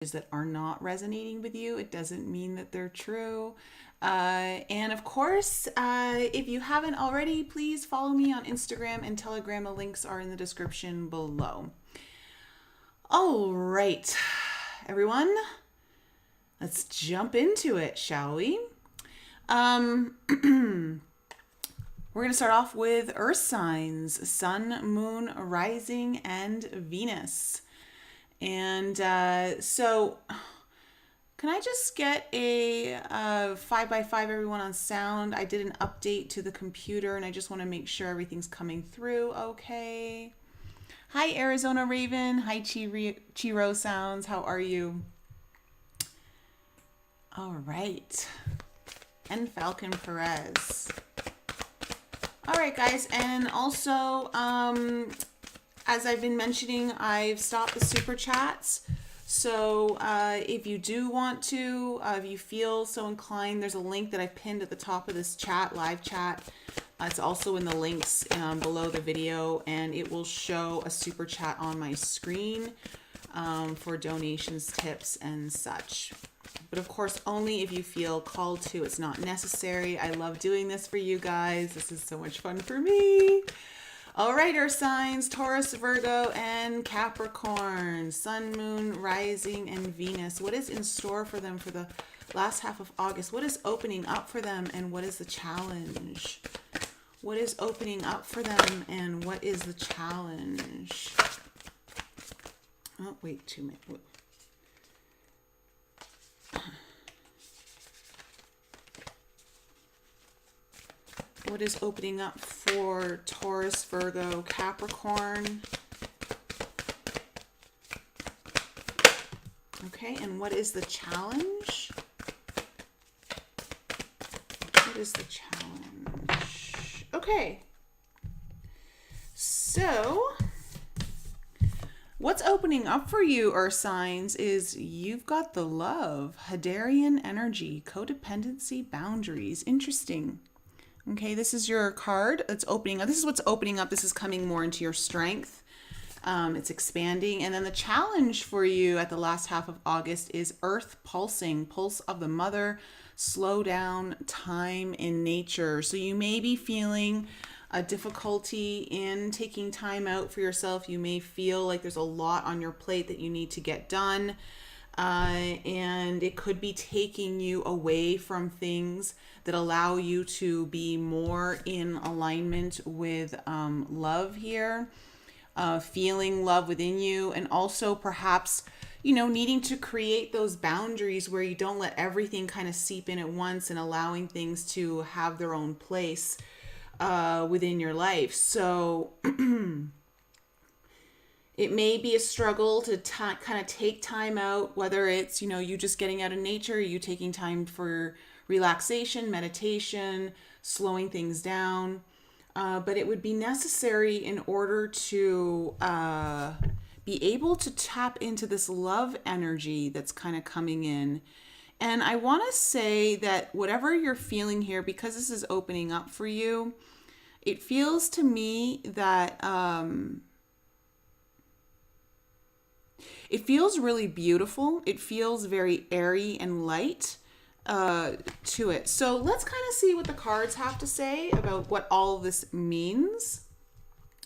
that are not resonating with you. It doesn't mean that they're true. And of course, if you haven't already, please follow me on Instagram and Telegram. The links are in the description below. All right, everyone, let's jump into it, shall we? We're going to start off with Earth signs: Sun, Moon, Rising, and Venus. And so can I just get a 5x5 everyone on sound? I did an update to the computer and I just want to make sure everything's coming through okay. Hi, Arizona Raven. Hi, Chiro Sounds. How are you? All right. And Falcon Perez. All right, guys. And also, as I've been mentioning, I've stopped the super chats. So if you do want to, if you feel so inclined, there's a link that I've pinned at the top of this chat, live chat. It's also in the links below the video, and it will show a super chat on my screen for donations, tips, and such. But of course, only if you feel called to. It's not necessary. I love doing this for you guys. This is so much fun for me. All right, Earth signs: Taurus, Virgo, and Capricorn. Sun, Moon, Rising, and Venus. What is in store for them for the last half of August? What is opening up for them, and what is the challenge? What is opening up for them, and what is the challenge? Oh, wait, 2 minutes. What is opening up for Taurus, Virgo, Capricorn? Okay, and what is the challenge? What is the challenge? Okay. So, what's opening up for you, Earth signs, is you've got the love, Hadarian energy, codependency, boundaries. Interesting. Okay, this is your card that's opening up. This is what's opening up. This is coming more into your strength. It's expanding. And then the challenge for you at the last half of August is Earth pulsing, pulse of the mother, slow down, time in nature. So you may be feeling a difficulty in taking time out for yourself. You may feel like there's a lot on your plate that you need to get done. And it could be taking you away from things that allow you to be more in alignment with love here, feeling love within you, and also perhaps, you know, needing to create those boundaries where you don't let everything kind of seep in at once and allowing things to have their own place within your life. So it may be a struggle to kind of take time out, whether it's, you know, you just getting out of nature, you taking time for relaxation, meditation, slowing things down. But it would be necessary in order to be able to tap into this love energy that's kind of coming in. And I want to say that whatever you're feeling here, because this is opening up for you, it feels to me that it feels really beautiful. It feels very airy and light to it. So let's kind of see what the cards have to say about what all of this means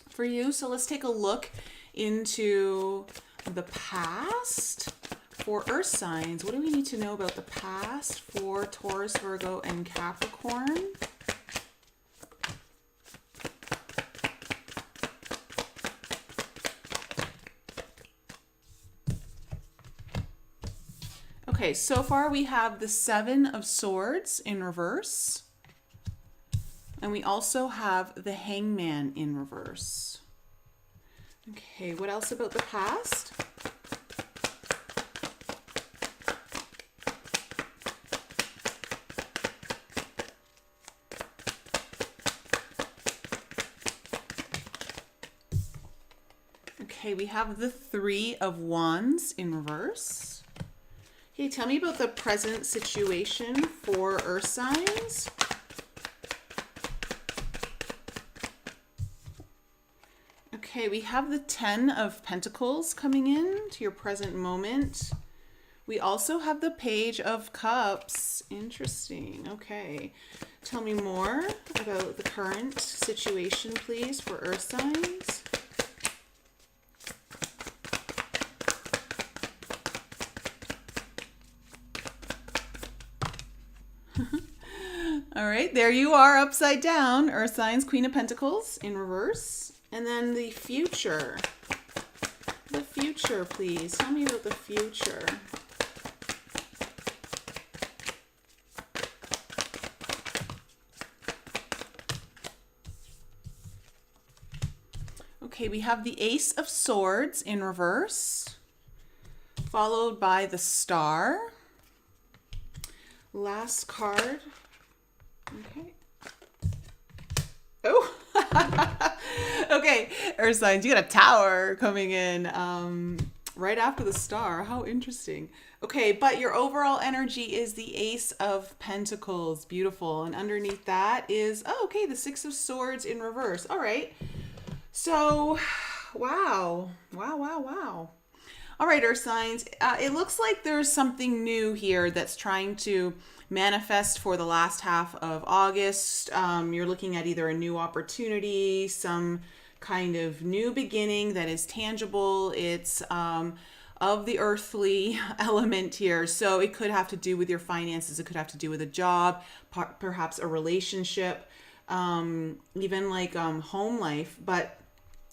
for you. So let's take a look into the past for Earth signs. What do we need to know about the past for Taurus, Virgo, and Capricorn? Okay, so far we have the Seven of Swords in reverse. And we also have the Hangman in reverse. Okay, what else about the past? Okay, we have the Three of Wands in reverse. Okay, tell me about the present situation for Earth signs. Okay, we have the Ten of Pentacles coming in to your present moment. We also have the Page of Cups. Interesting. Okay. Tell me more about the current situation, please, for Earth signs. All right, there you are, upside down. Earth signs, Queen of Pentacles in reverse. And then the future. The future, please. Tell me about the future. Okay, we have the Ace of Swords in reverse, followed by the Star. Last card. Okay. Oh. Okay, Earth signs, you got a Tower coming in right after the Star. How interesting. Okay, but your overall energy is the Ace of Pentacles. Beautiful. And underneath that is, oh, okay, the Six of Swords in reverse. All right. So, wow. All right, Earth signs. It looks like there's something new here that's trying to manifest for the last half of August. You're looking at either a new opportunity, some kind of new beginning that is tangible. It's of the earthly element here. So it could have to do with your finances. It could have to do with a job, perhaps a relationship, even like home life. But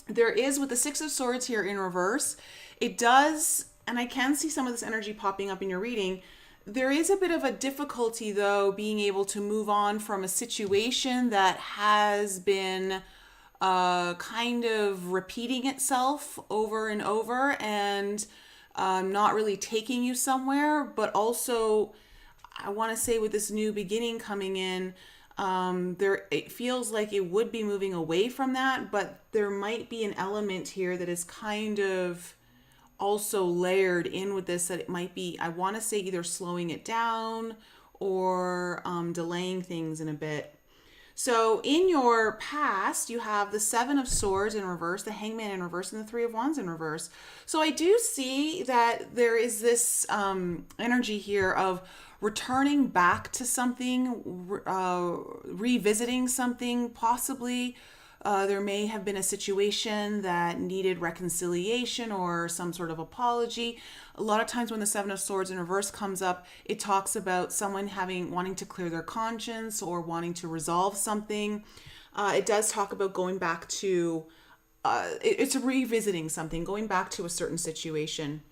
there is, with the Six of Swords here in reverse, it does, and I can see some of this energy popping up in your reading. There is a bit of a difficulty, though, being able to move on from a situation that has been kind of repeating itself over and over and not really taking you somewhere. But also, I want to say with this new beginning coming in, it feels like it would be moving away from that, but there might be an element here that is kind of also layered in with this, that it might be, I want to say, either slowing it down or delaying things in a bit. So in your past, you have the Seven of Swords in reverse, the Hangman in reverse, and the Three of Wands in reverse. So I do see that there is this energy here of returning back to something, revisiting something, possibly. There may have been a situation that needed reconciliation or some sort of apology. A lot of times when the Seven of Swords in reverse comes up, it talks about someone wanting to clear their conscience or wanting to resolve something. It does talk about going back to, it's revisiting something, going back to a certain situation.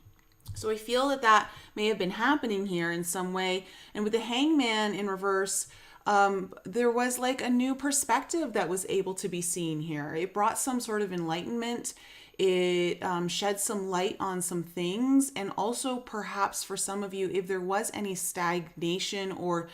So I feel that may have been happening here in some way. And with the Hangman in reverse, there was like a new perspective that was able to be seen here. It brought some sort of enlightenment. It shed some light on some things. And also perhaps for some of you, if there was any stagnation or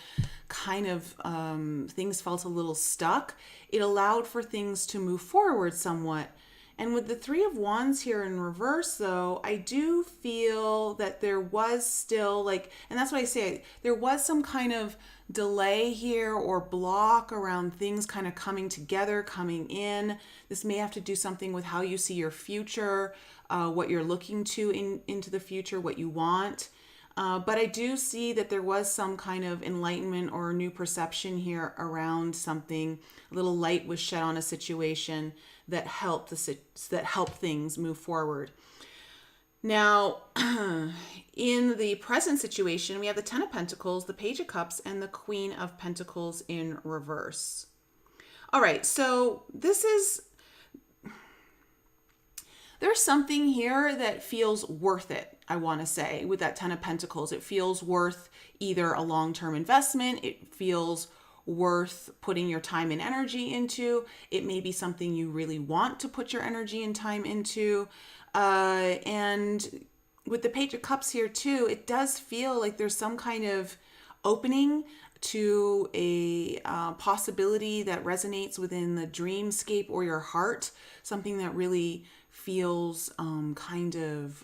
kind of things felt a little stuck, it allowed for things to move forward somewhat. And with the Three of Wands here in reverse, though, I do feel that there was still like, and that's what I say, there was some kind of delay here or block around things kind of coming together, coming in. This may have to do something with how you see your future, what you're looking to into the future, what you want. But I do see that there was some kind of enlightenment or new perception here around something. A little light was shed on a situation that helped things move forward. Now, in the present situation, we have the Ten of Pentacles, the Page of Cups, and the Queen of Pentacles in reverse. All right, so there's something here that feels worth it, I want to say, with that Ten of Pentacles. It feels worth either a long-term investment. It feels worth putting your time and energy into. It may be something you really want to put your energy and time into. And with the Page of Cups here too, it does feel like there's some kind of opening to a possibility that resonates within the dreamscape or your heart, something that really feels kind of,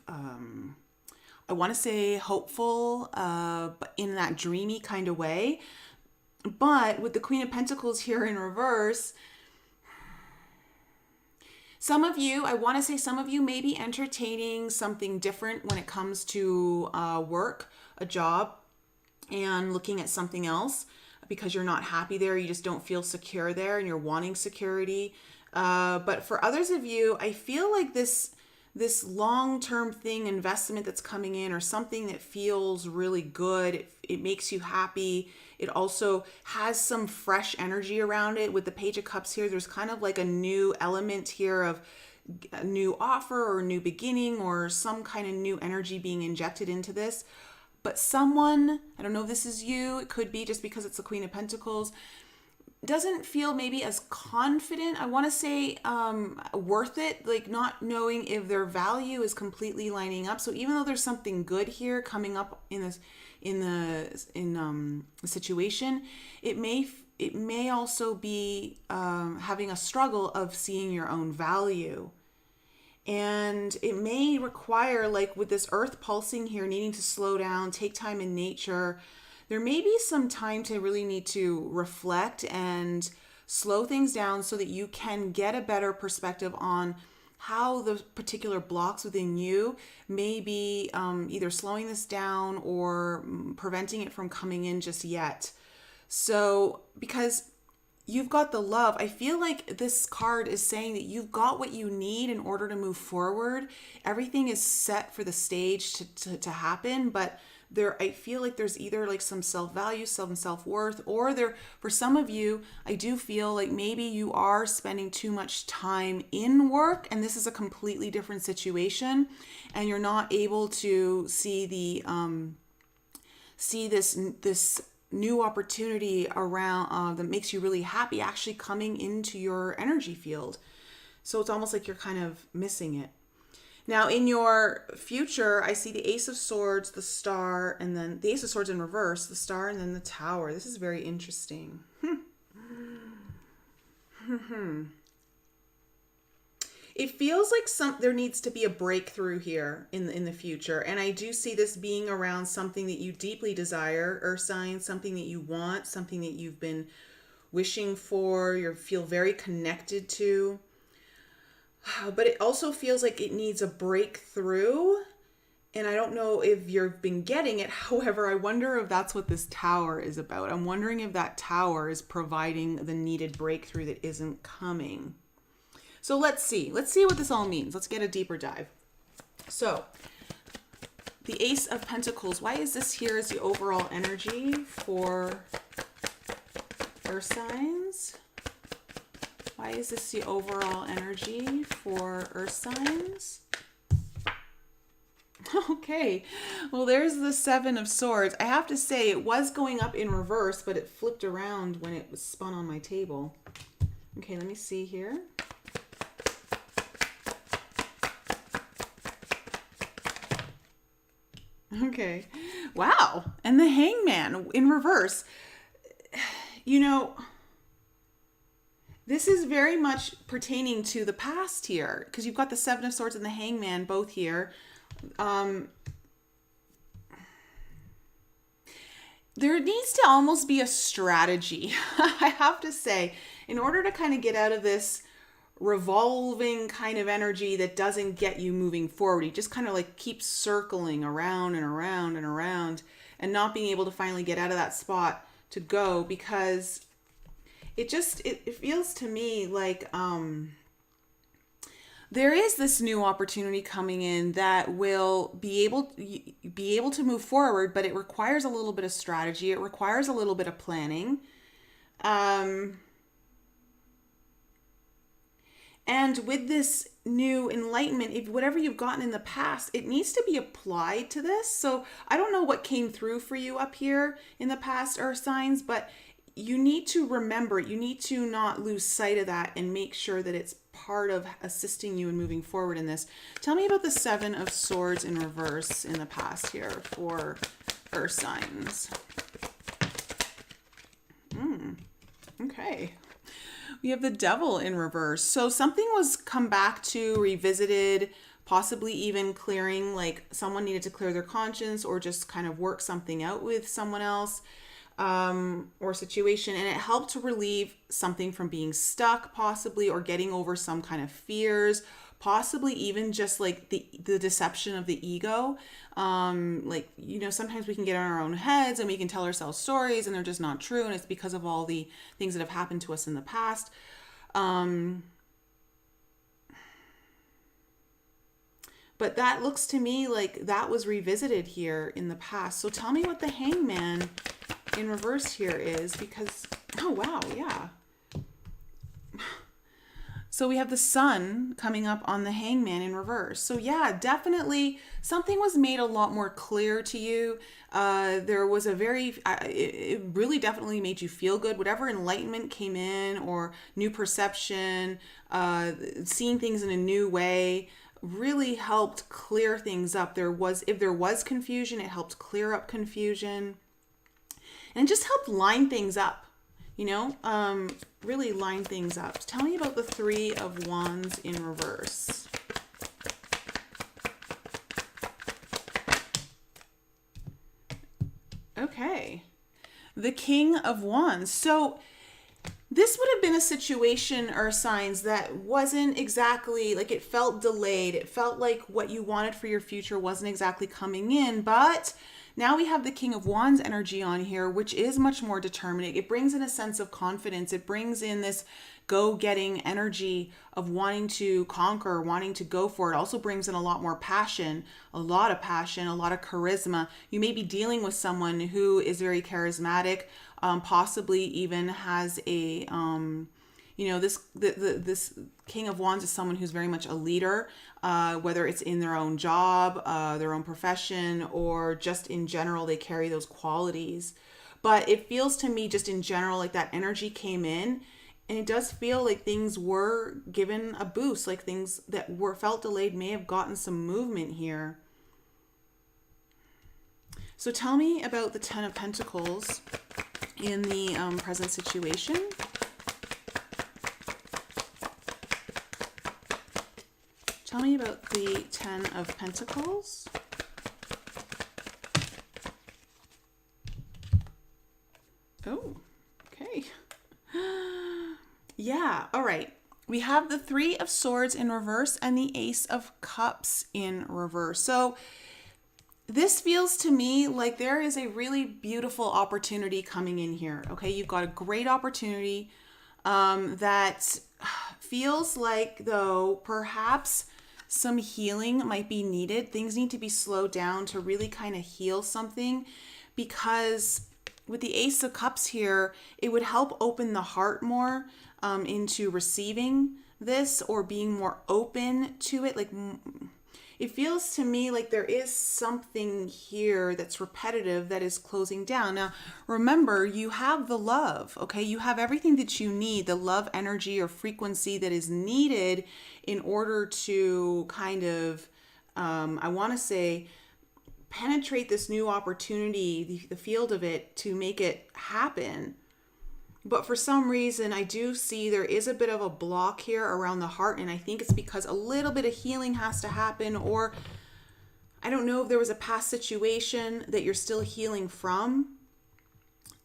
I want to say hopeful, but in that dreamy kind of way. But with the Queen of Pentacles here in reverse, Some of you, I want to say some of you may be entertaining something different when it comes to work, a job, and looking at something else because you're not happy there. You just don't feel secure there and you're wanting security. But for others of you, I feel like this long-term thing, investment that's coming in, or something that feels really good, it makes you happy. It also has some fresh energy around it. With the Page of Cups here, there's kind of like a new element here of a new offer or new beginning or some kind of new energy being injected into this. But someone, I don't know if this is you, it could be just because it's the Queen of Pentacles, doesn't feel maybe as confident. I want to say worth it, like not knowing if their value is completely lining up. So even though there's something good here coming up in this the situation, it may also be having a struggle of seeing your own value. And it may require, like with this earth pulsing here, needing to slow down, take time in nature. There may be some time to really need to reflect and slow things down so that you can get a better perspective on how the particular blocks within you may be either slowing this down or preventing it from coming in just yet. So, because you've got the love, I feel like this card is saying that you've got what you need in order to move forward. Everything is set for the stage to happen, but I feel like there's either like some self-value, some self-worth, or for some of you, I do feel like maybe you are spending too much time in work and this is a completely different situation and you're not able to see this new opportunity around that makes you really happy actually coming into your energy field. So it's almost like you're kind of missing it. Now, in your future, I see the Ace of Swords, the Star, and then the Ace of Swords in reverse, the Star, and then the Tower. This is very interesting. It feels like there needs to be a breakthrough here in the future. And I do see this being around something that you deeply desire, Earth signs, something that you want, something that you've been wishing for, you feel very connected to. But it also feels like it needs a breakthrough. And I don't know if you've been getting it. However, I wonder if that's what this Tower is about. I'm wondering if that Tower is providing the needed breakthrough that isn't coming. So let's see. Let's see what this all means. Let's get a deeper dive. So, the Ace of Pentacles. Why is this here as the overall energy for Earth signs? Why is this the overall energy for Earth signs? Okay, well, there's the Seven of Swords. I have to say it was going up in reverse, but it flipped around when it was spun on my table. Okay, let me see here. Okay, wow, and the Hangman in reverse. You know, this is very much pertaining to the past here, because you've got the Seven of Swords and the Hangman both here. There needs to almost be a strategy, I have to say, in order to kind of get out of this revolving kind of energy that doesn't get you moving forward. You just kind of like keep circling around and around and around and not being able to finally get out of that spot to go, because it feels to me like there is this new opportunity coming in that will be able to move forward, but it requires a little bit of strategy. It requires a little bit of planning. And with this new enlightenment, if whatever you've gotten in the past, it needs to be applied to this. So I don't know what came through for you up here in the past, Earth signs, but you need to remember it. You need to not lose sight of that and make sure that it's part of assisting you in moving forward in this. Tell me about the Seven of Swords in reverse in the past here for Earth signs. Okay. We have the Devil in reverse. So something was come back to, revisited, possibly even clearing, like someone needed to clear their conscience or just kind of work something out with someone else. or situation, and it helped to relieve something from being stuck, possibly, or getting over some kind of fears, possibly even just like the deception of the ego. Like, you know, sometimes we can get in our own heads and we can tell ourselves stories and they're just not true, and it's because of all the things that have happened to us in the past. But that looks to me like that was revisited here in the past. So tell me what the Hangman in reverse here is, because, oh wow, yeah. So we have the Sun coming up on the Hangman in reverse. So yeah, definitely something was made a lot more clear to you. There was a very, it really definitely made you feel good. Whatever enlightenment came in, or new perception, seeing things in a new way, really helped clear things up. If there was confusion, it helped clear up confusion, and just helped line things up, you know, really line things up. Tell me about the Three of Wands in reverse. Okay. The King of Wands. So this would have been a situation or signs that wasn't exactly, like, it felt delayed. It felt like what you wanted for your future wasn't exactly coming in, but now we have the King of Wands energy on here, which is much more determinate. It brings in a sense of confidence. It brings in this go-getting energy of wanting to conquer, wanting to go for it. Also brings in a lot more passion, a lot of charisma. You may be dealing with someone who is very charismatic, possibly even has a, you know, this King of Wands is someone who's very much a leader, whether it's in their own job, their own profession, or just in general, they carry those qualities. But it feels to me just in general like that energy came in, and it does feel like things were given a boost, like things that were felt delayed may have gotten some movement here. So tell me about the Ten of Pentacles in the present situation. Tell me about the Ten of Pentacles. Oh, okay. Yeah, all right. We have the Three of Swords in reverse and the Ace of Cups in reverse. So this feels to me like there is a really beautiful opportunity coming in here. Okay, you've got a great opportunity that feels like, though, perhaps some healing might be needed. Things need to be slowed down to really kind of heal something, because with the Ace of Cups here, it would help open the heart more into receiving this, or being more open to it. Like, it feels to me like there is something here that's repetitive that is closing down. Now, remember, you have the love, okay? You have everything that you need, the love energy or frequency that is needed in order to kind of, I want to say, penetrate this new opportunity, the field of it, to make it happen. But for some reason, I do see there is a bit of a block here around the heart, and I think it's because a little bit of healing has to happen, or I don't know if there was a past situation that you're still healing from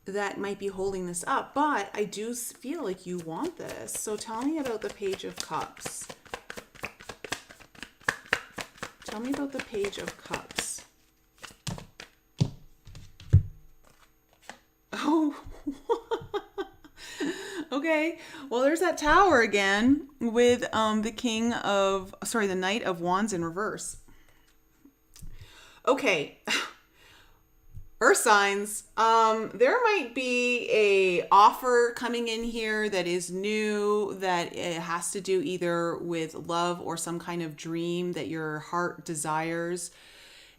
that might be holding this up, but I do feel like you want this. So tell me about the Page of Cups. Tell me about the Page of Cups. Oh, okay. Well, there's that Tower again with the Knight of Wands in reverse. Okay. Earth signs, there might be a offer coming in here that is new, that it has to do either with love or some kind of dream that your heart desires.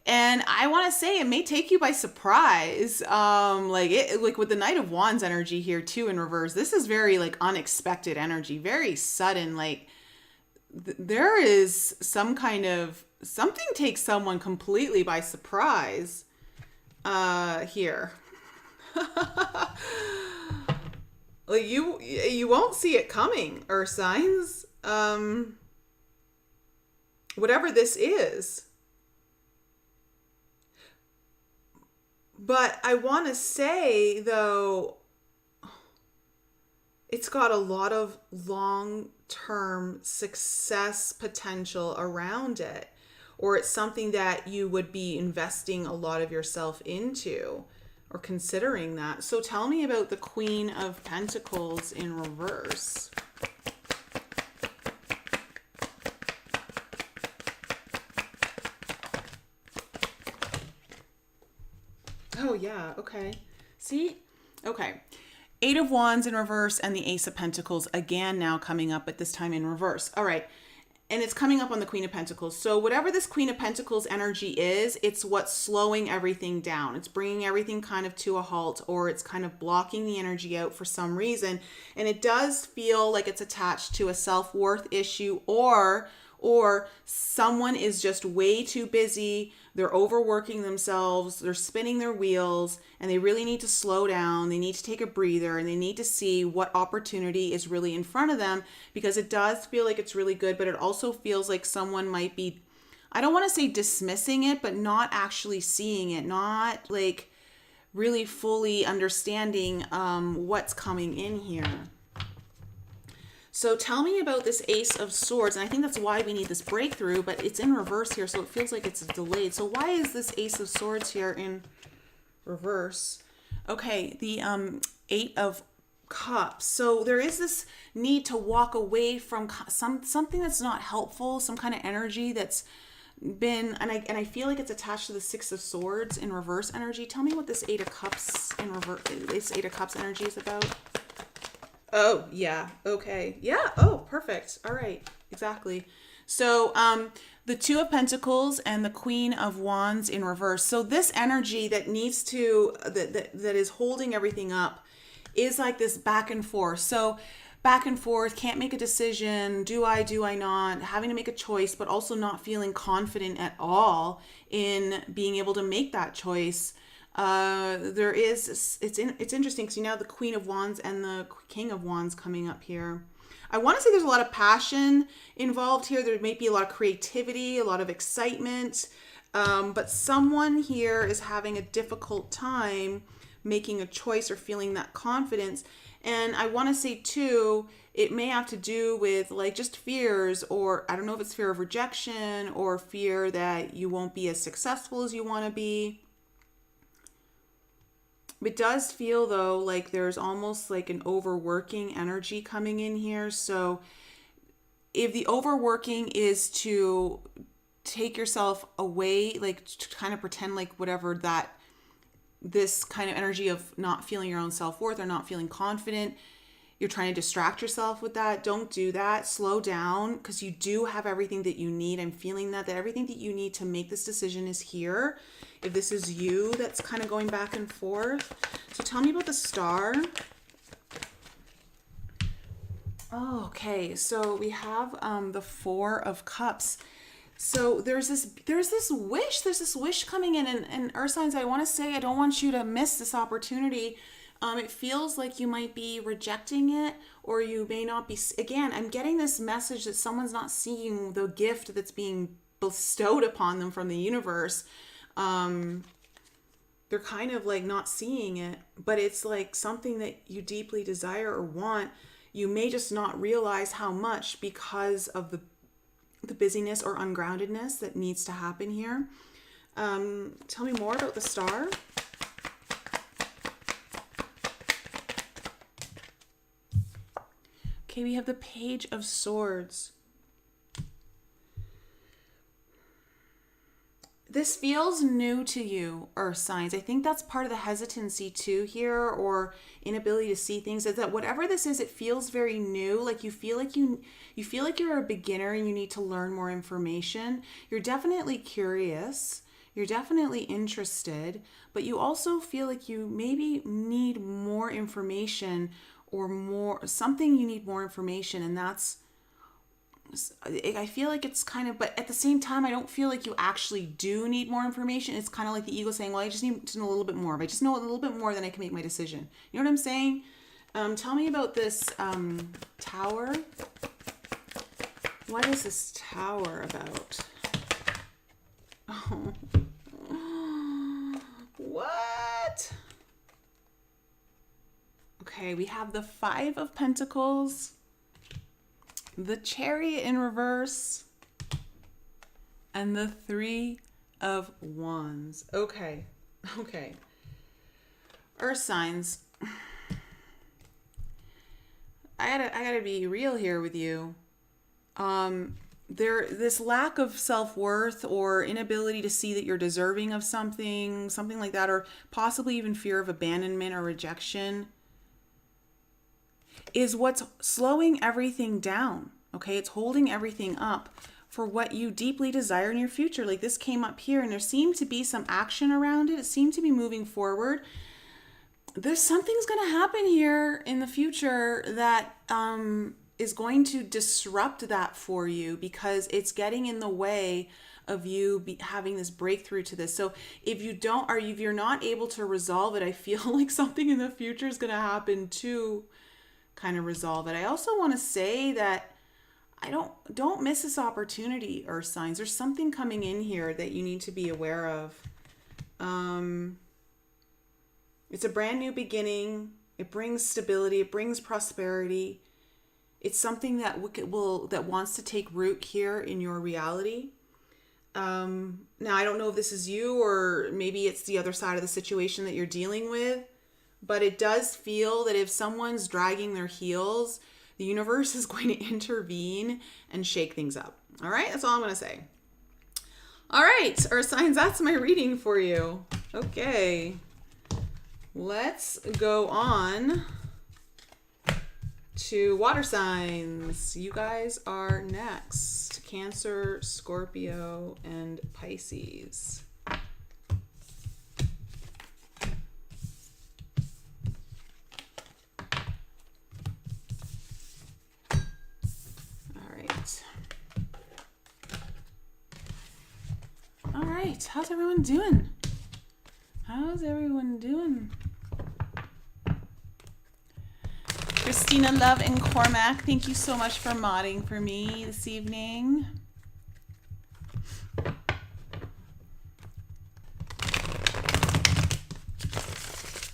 And I want to say it may take you by surprise. Like with the Knight of Wands energy here too in reverse. This is very like unexpected energy, very sudden. Like there is some kind of, something takes someone completely by surprise here. Like you won't see it coming, Earth signs. Whatever this is. But I want to say, though, it's got a lot of long-term success potential around it. Or it's something that you would be investing a lot of yourself into or considering that. So tell me about the Queen of Pentacles in reverse. Oh, yeah. Okay. See? Okay. Eight of Wands in reverse and the Ace of Pentacles again now coming up at this time in reverse. All right. And it's coming up on the Queen of Pentacles. So whatever this Queen of Pentacles energy is, it's what's slowing everything down. It's bringing everything kind of to a halt, or it's kind of blocking the energy out for some reason. And it does feel like it's attached to a self-worth issue, or someone is just way too busy. They're overworking themselves. They're spinning their wheels, and they really need to slow down. They need to take a breather, and they need to see what opportunity is really in front of them, because it does feel like it's really good, but it also feels like someone might be, I don't want to say dismissing it, but not actually seeing it, not like really fully understanding what's coming in here. So tell me about this Ace of Swords, and I think that's why we need this breakthrough, but it's in reverse here, so it feels like it's delayed. So why is this Ace of Swords here in reverse? Okay, the Eight of Cups. So there is this need to walk away from something that's not helpful, some kind of energy that's been, and I feel like it's attached to the Six of Swords in reverse energy. Tell me what this Eight of Cups in reverse, this Eight of Cups energy is about. Oh, yeah. Okay. Yeah. Oh, perfect. All right. Exactly. So, the Two of Pentacles and the Queen of Wands in reverse. So this energy that needs to, that is holding everything up is like this back and forth. So back and forth, can't make a decision. Do I not? Having to make a choice, but also not feeling confident at all in being able to make that choice. It's interesting because you now have the Queen of Wands and the King of Wands coming up here. I want to say there's a lot of passion involved here. There may be a lot of creativity, a lot of excitement, but someone here is having a difficult time making a choice or feeling that confidence. And I want to say too, it may have to do with like just fears, or I don't know if it's fear of rejection or fear that you won't be as successful as you want to be. It does feel though like there's almost like an overworking energy coming in here. So if the overworking is to take yourself away, like to kind of pretend like whatever that, this kind of energy of not feeling your own self-worth or not feeling confident, you're trying to distract yourself with that. Don't do that. Slow down, because you do have everything that you need. I'm feeling that everything that you need to make this decision is here. If this is you that's kind of going back and forth. So tell me about the Star. Oh, okay. So we have the Four of Cups. So there's this wish coming in, and Earth signs, I want to say, I don't want you to miss this opportunity. It feels like you might be rejecting it, or you may not be. Again, I'm getting this message that someone's not seeing the gift that's being bestowed upon them from the universe. They're kind of like not seeing it, but it's like something that you deeply desire or want. You may just not realize how much because of the busyness or ungroundedness that needs to happen here. Tell me more about the Star. Okay, we have the Page of Swords. This feels new to you, Earth signs. I think that's part of the hesitancy too here, or inability to see things, is that whatever this is, it feels very new. Like you feel like you're a beginner and you need to learn more information. You're definitely curious. You're definitely interested, but you also feel like you maybe need more information, or you need more information, and that's, I feel like it's kind of, but at the same time, I don't feel like you actually do need more information. It's kind of like the ego saying, well, I just need to know a little bit more. If I just know a little bit more, then I can make my decision. You know what I'm saying? Tell me about this Tower. What is this Tower about? Oh. What? Okay, we have the Five of Pentacles, the Chariot in reverse, and the Three of Wands. Okay. Earth signs. I gotta be real here with you. This lack of self-worth or inability to see that you're deserving of something like that, or possibly even fear of abandonment or rejection, is what's slowing everything down. Okay, it's holding everything up for what you deeply desire in your future. Like this came up here, and there seemed to be some action around it. It seemed to be moving forward. There's something's going to happen here in the future that is going to disrupt that for you, because it's getting in the way of you having this breakthrough to this. So if you're not able to resolve it, I feel like something in the future is going to happen to kind of resolve it. I also want to say that don't miss this opportunity, Earth signs. There's something coming in here that you need to be aware of. It's a brand new beginning. It brings stability. It brings prosperity. It's something that wants to take root here in your reality. Now, I don't know if this is you, or maybe it's the other side of the situation that you're dealing with, but it does feel that if someone's dragging their heels, the universe is going to intervene and shake things up. All right, that's all I'm going to say. All right, Earth signs, that's my reading for you. Okay, let's go on to water signs. You guys are next. Cancer, Scorpio, and Pisces. All right, how's everyone doing? Christina Love and Cormac, thank you so much for modding for me this evening.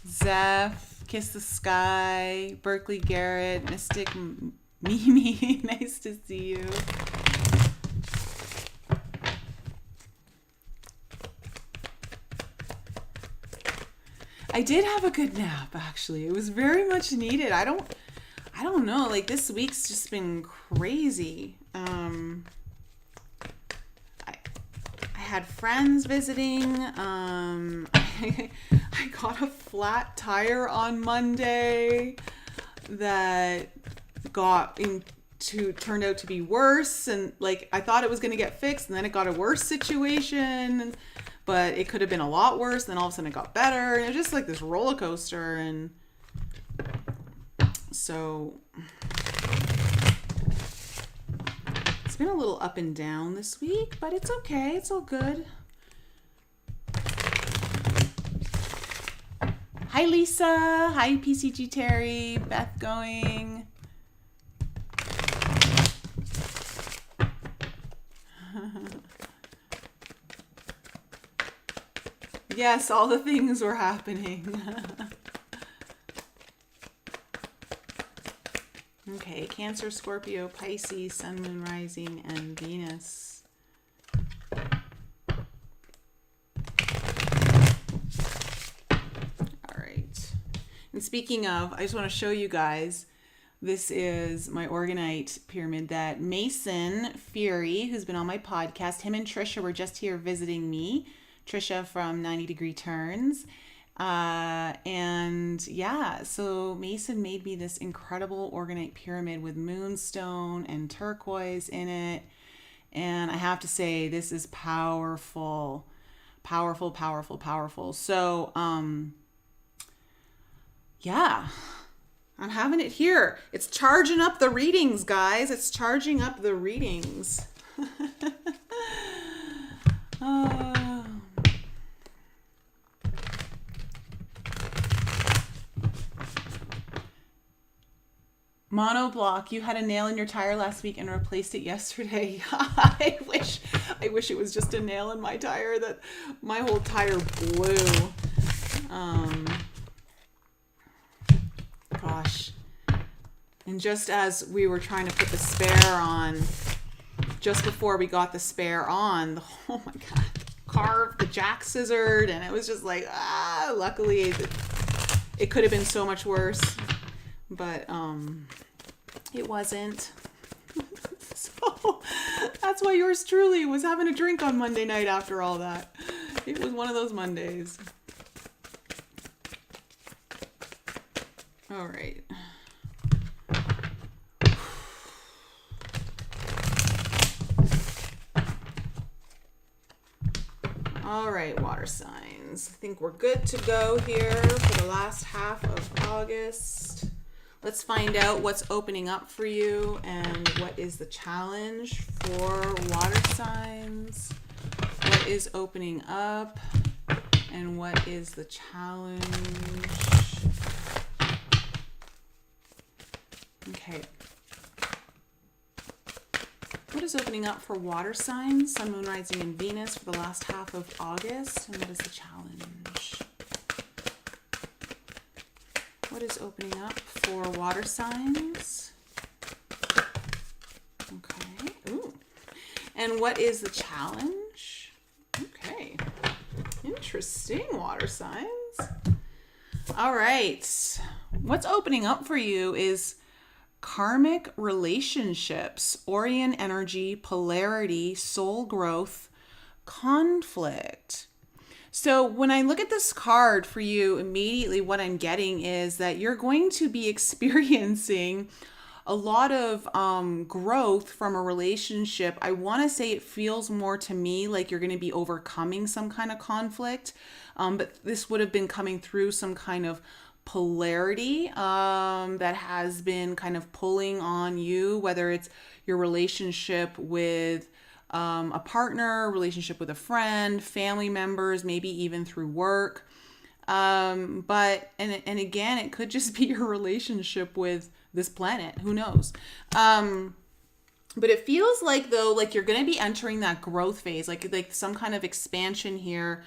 Zeph, Kiss the Sky, Berkeley Garrett, Mystic Mimi, nice to see you. I did have a good nap, actually. It was very much needed. I don't know, like this week's just been crazy. I had friends visiting. I got a flat tire on Monday that turned out to be worse, and like I thought it was going to get fixed, and then it got a worse situation. But it could have been a lot worse. Then all of a sudden it got better. And it was just like this roller coaster. And so it's been a little up and down this week, but it's okay. It's all good. Hi, Lisa. Hi, PCG Terry. Beth going. Yes, all the things were happening. Okay, Cancer, Scorpio, Pisces, Sun, Moon, Rising, and Venus. All right. And speaking of, I just want to show you guys, this is my Organite pyramid that Mason Fury, who's been on my podcast, him and Trisha were just here visiting me. Trisha from 90 Degree Turns. And yeah, so Mason made me this incredible Organite pyramid with moonstone and turquoise in it. And I have to say, this is powerful, powerful, powerful, powerful. So, yeah, I'm having it here. It's charging up the readings, guys. It's charging up the readings. Monoblock, you had a nail in your tire last week and replaced it yesterday. I wish it was just a nail in my tire that my whole tire blew. gosh. And just as we were trying to put the spare on, just before we got the spare on, oh my God, carved, the jack scissored, and it was just like, luckily it could have been so much worse, but it wasn't. So that's why yours truly was having a drink on Monday night after all that. It was one of those Mondays. All right. All right, water signs. I think we're good to go here for the last half of August. Let's find out what's opening up for you and what is the challenge for water signs. What is opening up and what is the challenge? Okay. What is opening up for water signs, Sun, Moon, Rising, and Venus for the last half of August? And what is the challenge? What is opening up for water signs? Okay. Ooh. And what is the challenge? Okay. Interesting, water signs. All right. What's opening up for you is karmic relationships, Orion energy, polarity, soul growth, conflict. So when I look at this card for you, immediately what I'm getting is that you're going to be experiencing a lot of growth from a relationship. I want to say it feels more to me like you're going to be overcoming some kind of conflict, but this would have been coming through some kind of polarity that has been kind of pulling on you, whether it's your relationship with a partner, relationship with a friend, family members, maybe even through work. But again, it could just be your relationship with this planet. Who knows? But it feels like though, like you're going to be entering that growth phase, like some kind of expansion here.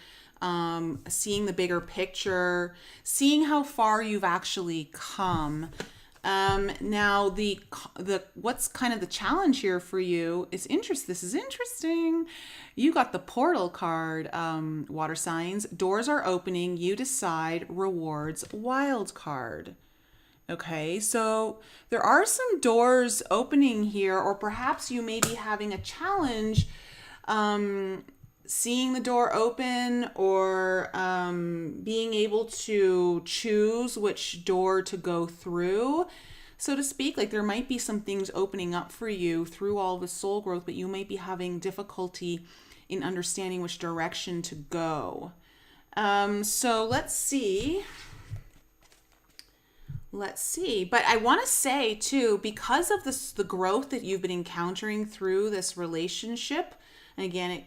Seeing the bigger picture, seeing how far you've actually come. Now the what's kind of the challenge here for you is this is interesting. You got the portal card, water signs. Doors are opening. You decide. Rewards. Wild card. Okay, so there are some doors opening here, or perhaps you may be having a challenge seeing the door open, or being able to choose which door to go through, so to speak. Like there might be some things opening up for you through all the soul growth, but you might be having difficulty in understanding which direction to go. So let's see. But I want to say too, because of the growth that you've been encountering through this relationship, and again, it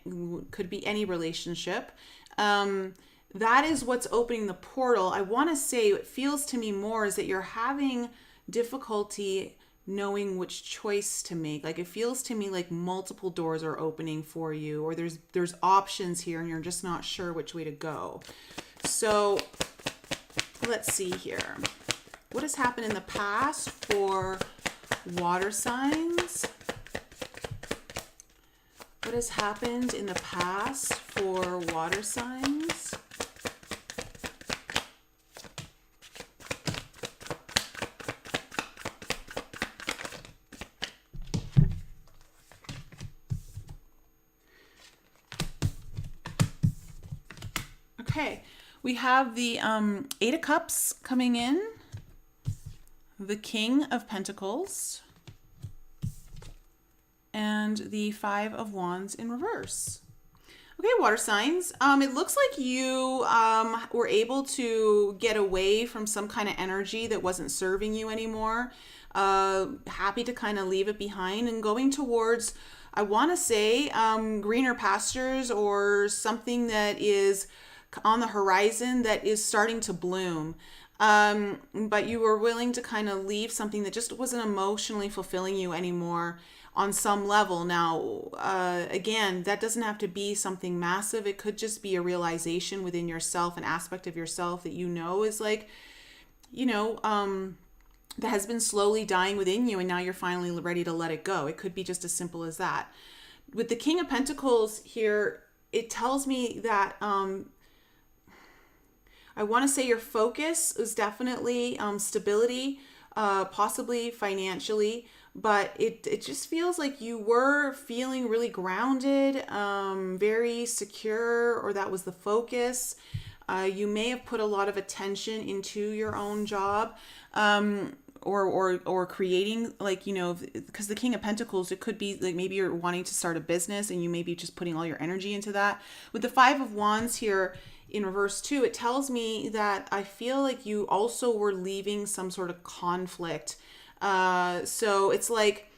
could be any relationship, that is what's opening the portal. I want to say, it feels to me more is that you're having difficulty knowing which choice to make. Like it feels to me like multiple doors are opening for you, or there's options here and you're just not sure which way to go. So let's see here. What has happened in the past for water signs? What has happened in the past for water signs? Okay, we have the Eight of Cups coming in, the King of Pentacles, and the Five of Wands in reverse. Okay, water signs. It looks like you were able to get away from some kind of energy that wasn't serving you anymore. Happy to kind of leave it behind and going towards, I want to say, greener pastures, or something that is on the horizon that is starting to bloom. But you were willing to kind of leave something that just wasn't emotionally fulfilling you anymore on some level. Now, again, that doesn't have to be something massive. It could just be a realization within yourself, an aspect of yourself that you know is like, that has been slowly dying within you, and now you're finally ready to let it go. It could be just as simple as that. With the King of Pentacles here, it tells me that I want to say your focus is definitely stability, possibly financially, but it just feels like you were feeling really grounded, very secure, or that was the focus. You may have put a lot of attention into your own job, or creating, like, you know, because the King of Pentacles, it could be like maybe you're wanting to start a business and you may be just putting all your energy into that. With the Five of Wands here in reverse too, it tells me that I feel like you also were leaving some sort of conflict. So it's like,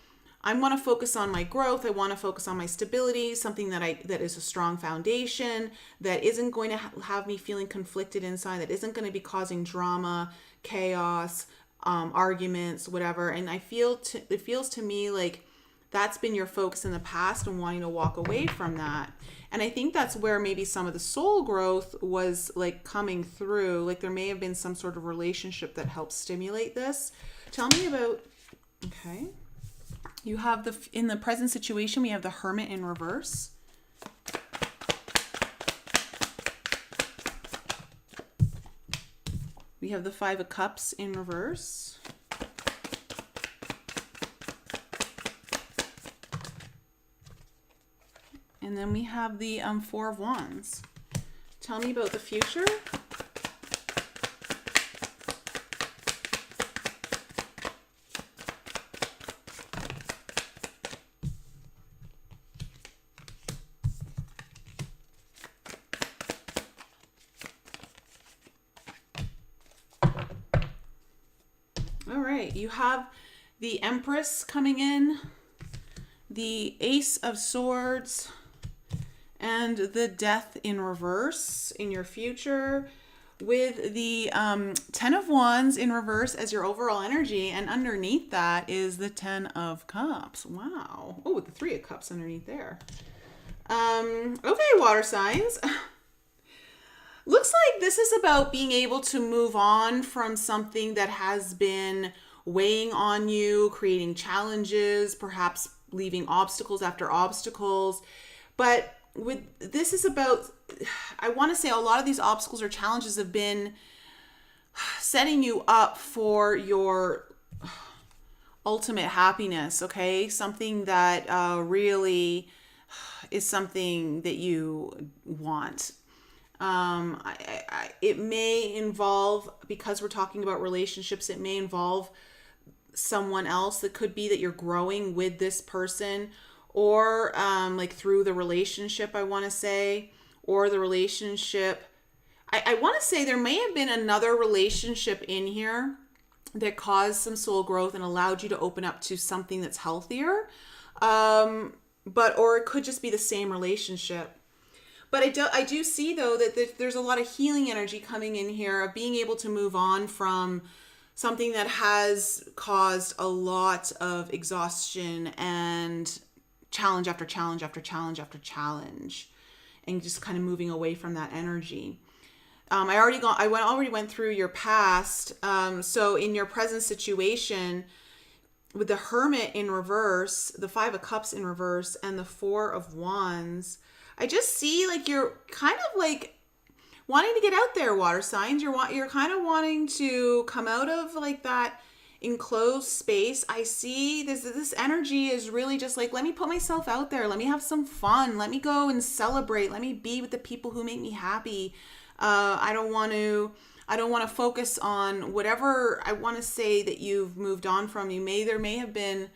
I want to focus on my growth. I want to focus on my stability, something that is a strong foundation, that isn't going to have me feeling conflicted inside, that isn't going to be causing drama, chaos, arguments, whatever. And it feels to me like that's been your focus in the past and wanting to walk away from that. And I think that's where maybe some of the soul growth was like coming through. Like there may have been some sort of relationship that helped stimulate this. Tell me about, okay. You have in the present situation, we have the Hermit in reverse. We have the Five of Cups in reverse. And then we have the Four of Wands. Tell me about the future. All right, you have the Empress coming in, the Ace of Swords, and the Death in reverse in your future, with the Ten of Wands in reverse as your overall energy, and underneath that is the Ten of Cups. Wow. Oh, with the Three of Cups underneath there. Okay, water signs. Looks like this is about being able to move on from something that has been weighing on you, creating challenges, perhaps leaving obstacles after obstacles. But this is about, I want to say a lot of these obstacles or challenges have been setting you up for your ultimate happiness, okay? Something that really is something that you want. It may involve, because we're talking about relationships, it may involve someone else. That could be that you're growing with this person, or like through the relationship, I want to say, or the relationship. I want to say there may have been another relationship in here that caused some soul growth and allowed you to open up to something that's healthier. Or it could just be the same relationship. But I do see, though, that there's a lot of healing energy coming in here, of being able to move on from something that has caused a lot of exhaustion and challenge after challenge after challenge after challenge, and just kind of moving away from that energy. I already went through your past. So in your present situation, with the Hermit in reverse, the Five of Cups in reverse, and the Four of Wands, I just see like you're kind of like wanting to get out there, water signs. You're kind of wanting to come out of like that enclosed space. I see this energy is really just like, let me put myself out there. Let me have some fun. Let me go and celebrate. Let me be with the people who make me happy. I don't want to focus on whatever I want to say that you've moved on from. There may have been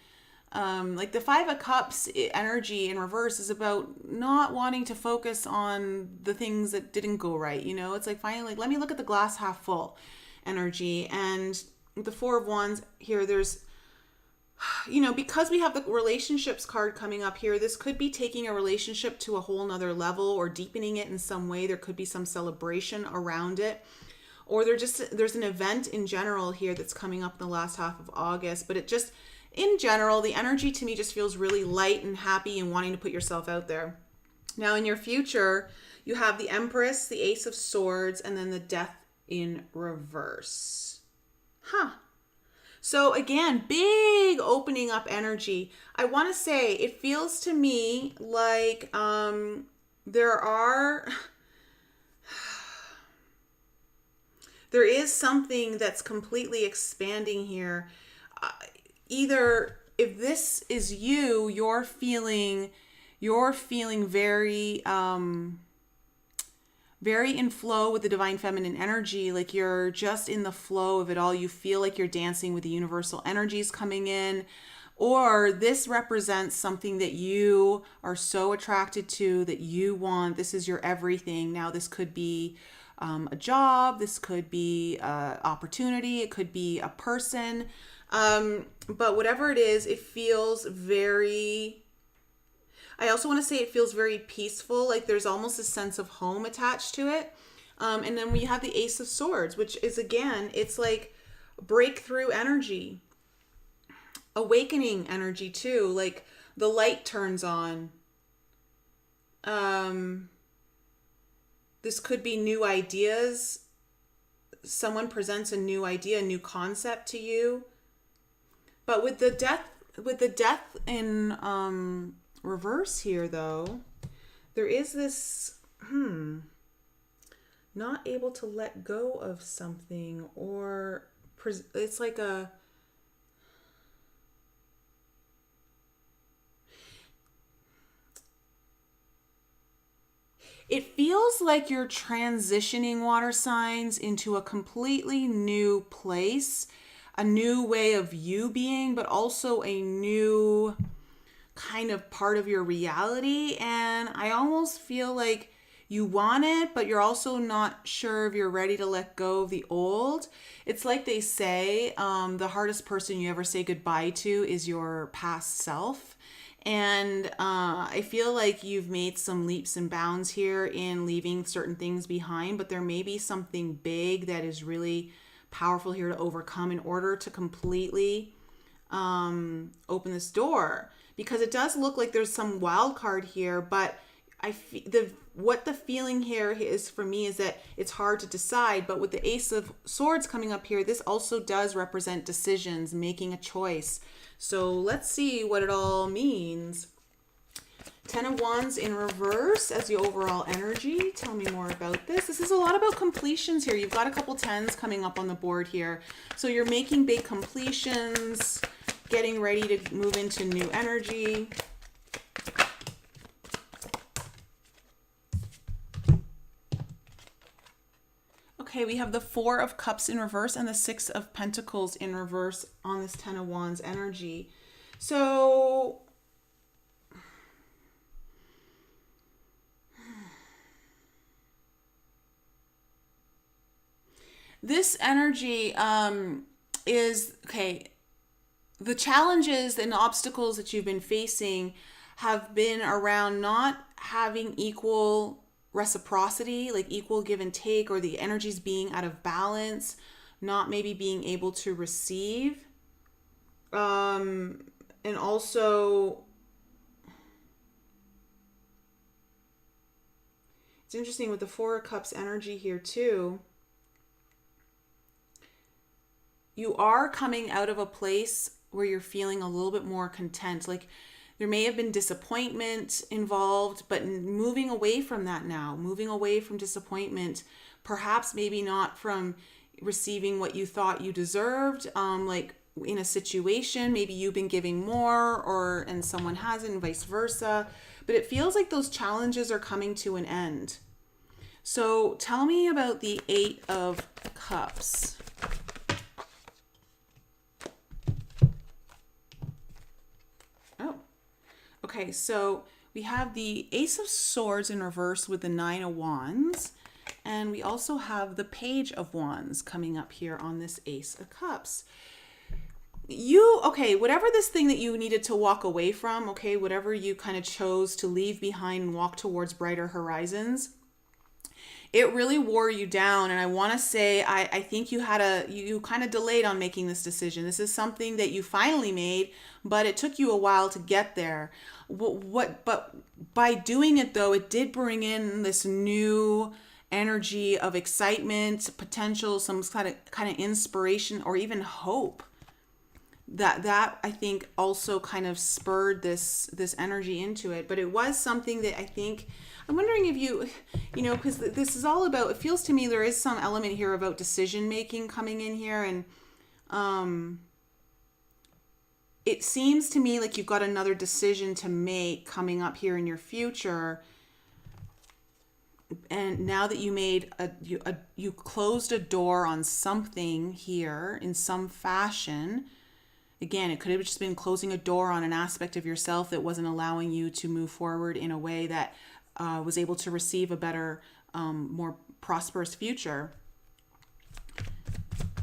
like the Five of Cups energy in reverse is about not wanting to focus on the things that didn't go right. You know, it's like finally, let me look at the glass half full energy. And the Four of Wands here, there's, you know, because we have the relationships card coming up here, this could be taking a relationship to a whole nother level or deepening it in some way. There could be some celebration around it. Or there's an event in general here that's coming up in the last half of August. But it just, in general, the energy to me just feels really light and happy and wanting to put yourself out there. Now, in your future, you have the Empress, the Ace of Swords, and then the Death in reverse. So again, big opening up energy. I want to say it feels to me like there is something that's completely expanding here. Either if this is you, you're feeling very very in flow with the divine feminine energy, like you're just in the flow of it all. You feel like you're dancing with the universal energies coming in. Or this represents something that you are so attracted to, that you want. This is your everything. Now, this could be a job, this could be an opportunity, it could be a person. But whatever it is, it feels very... I also want to say it feels very peaceful, like there's almost a sense of home attached to it. And then we have the Ace of Swords, which is, again, it's like breakthrough energy, awakening energy too, like the light turns on. This could be new ideas. Someone presents a new idea, a new concept to you. But with the death in reverse here, though, there is this not able to let go of something, or it's like it feels like you're transitioning, water signs, into a completely new place, a new way of you being, but also a new kind of part of your reality. And I almost feel like you want it, but you're also not sure if you're ready to let go of the old. It's like they say, the hardest person you ever say goodbye to is your past self. And I feel like you've made some leaps and bounds here in leaving certain things behind, but there may be something big that is really powerful here to overcome in order to completely open this door. Because it does look like there's some wild card here, but what the feeling here is for me is that it's hard to decide. But with the Ace of Swords coming up here, this also does represent decisions, making a choice. So let's see what it all means. Ten of Wands in reverse as the overall energy. Tell me more about this. This is a lot about completions here. You've got a couple tens coming up on the board here. So you're making big completions, getting ready to move into new energy. Okay, we have the Four of Cups in reverse and the Six of Pentacles in reverse on this Ten of Wands energy. So this energy is, okay, the challenges and obstacles that you've been facing have been around not having equal reciprocity, like equal give and take, or the energies being out of balance, not maybe being able to receive. And also, it's interesting with the Four of Cups energy here too. You are coming out of a place where you're feeling a little bit more content. Like there may have been disappointment involved, but moving away from that now, moving away from disappointment, perhaps maybe not from receiving what you thought you deserved, like in a situation, maybe you've been giving more and someone hasn't, and vice versa. But it feels like those challenges are coming to an end. So tell me about the Eight of Cups. Okay, so we have the Ace of Swords in reverse with the Nine of Wands. And we also have the Page of Wands coming up here on this Ace of Cups. Whatever this thing that you needed to walk away from, okay, whatever you kind of chose to leave behind and walk towards brighter horizons, it really wore you down. And I want to say, I think you kind of delayed on making this decision. This is something that you finally made, but it took you a while to get there. But by doing it though, it did bring in this new energy of excitement, potential, some kind of inspiration, or even hope. that I think also kind of spurred this energy into it. But it was something that I think, I'm wondering if you know, because this is all about, it feels to me there is some element here about decision making coming in here. And it seems to me like you've got another decision to make coming up here in your future. And now that you made you closed a door on something here in some fashion. Again, it could have just been closing a door on an aspect of yourself that wasn't allowing you to move forward in a way that was able to receive a better, more prosperous future.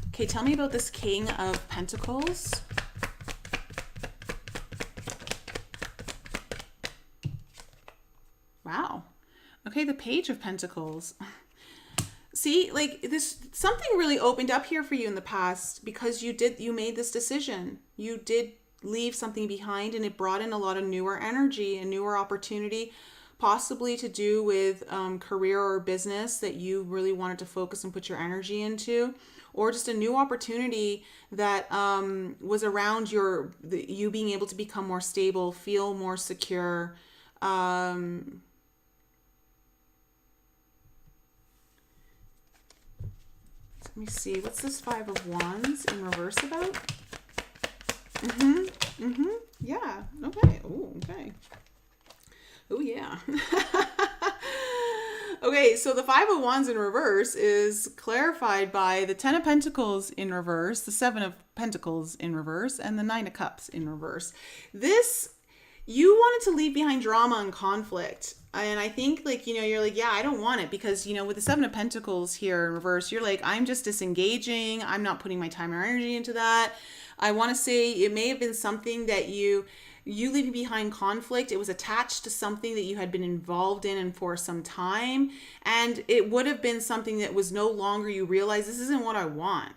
Okay, tell me about this King of Pentacles. Wow. Okay, the Page of Pentacles. See, like this, something really opened up here for you in the past because you made this decision. You did leave something behind, and it brought in a lot of newer energy and newer opportunity, possibly to do with career or business that you really wanted to focus and put your energy into, or just a new opportunity that was around you being able to become more stable, feel more secure. Let me see. What's this Five of Wands in reverse about? Yeah. Okay. Oh, okay. Oh, yeah. Okay, so the Five of Wands in reverse is clarified by the Ten of Pentacles in reverse, the Seven of Pentacles in reverse, and the Nine of Cups in reverse. You wanted to leave behind drama and conflict. And I think, like, you know, you're like, yeah, I don't want it because, you know, with the Seven of Pentacles here in reverse, you're like, I'm just disengaging. I'm not putting my time or energy into that. I want to say it may have been something that you leaving behind conflict. It was attached to something that you had been involved in and for some time. And it would have been something that was no longer, you realize this isn't what I want.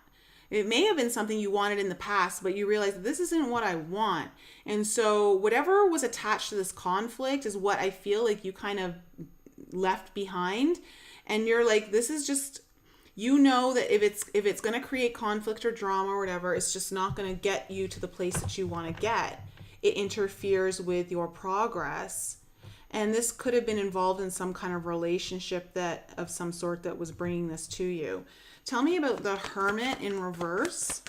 It may have been something you wanted in the past, but you realize this isn't what I want. And so whatever was attached to this conflict is what I feel like you kind of left behind. And you're like, this is just, you know, that if it's going to create conflict or drama or whatever, it's just not going to get you to the place that you want to get. It interferes with your progress. And this could have been involved in some kind of relationship of some sort that was bringing this to you. Tell me about the Hermit in reverse.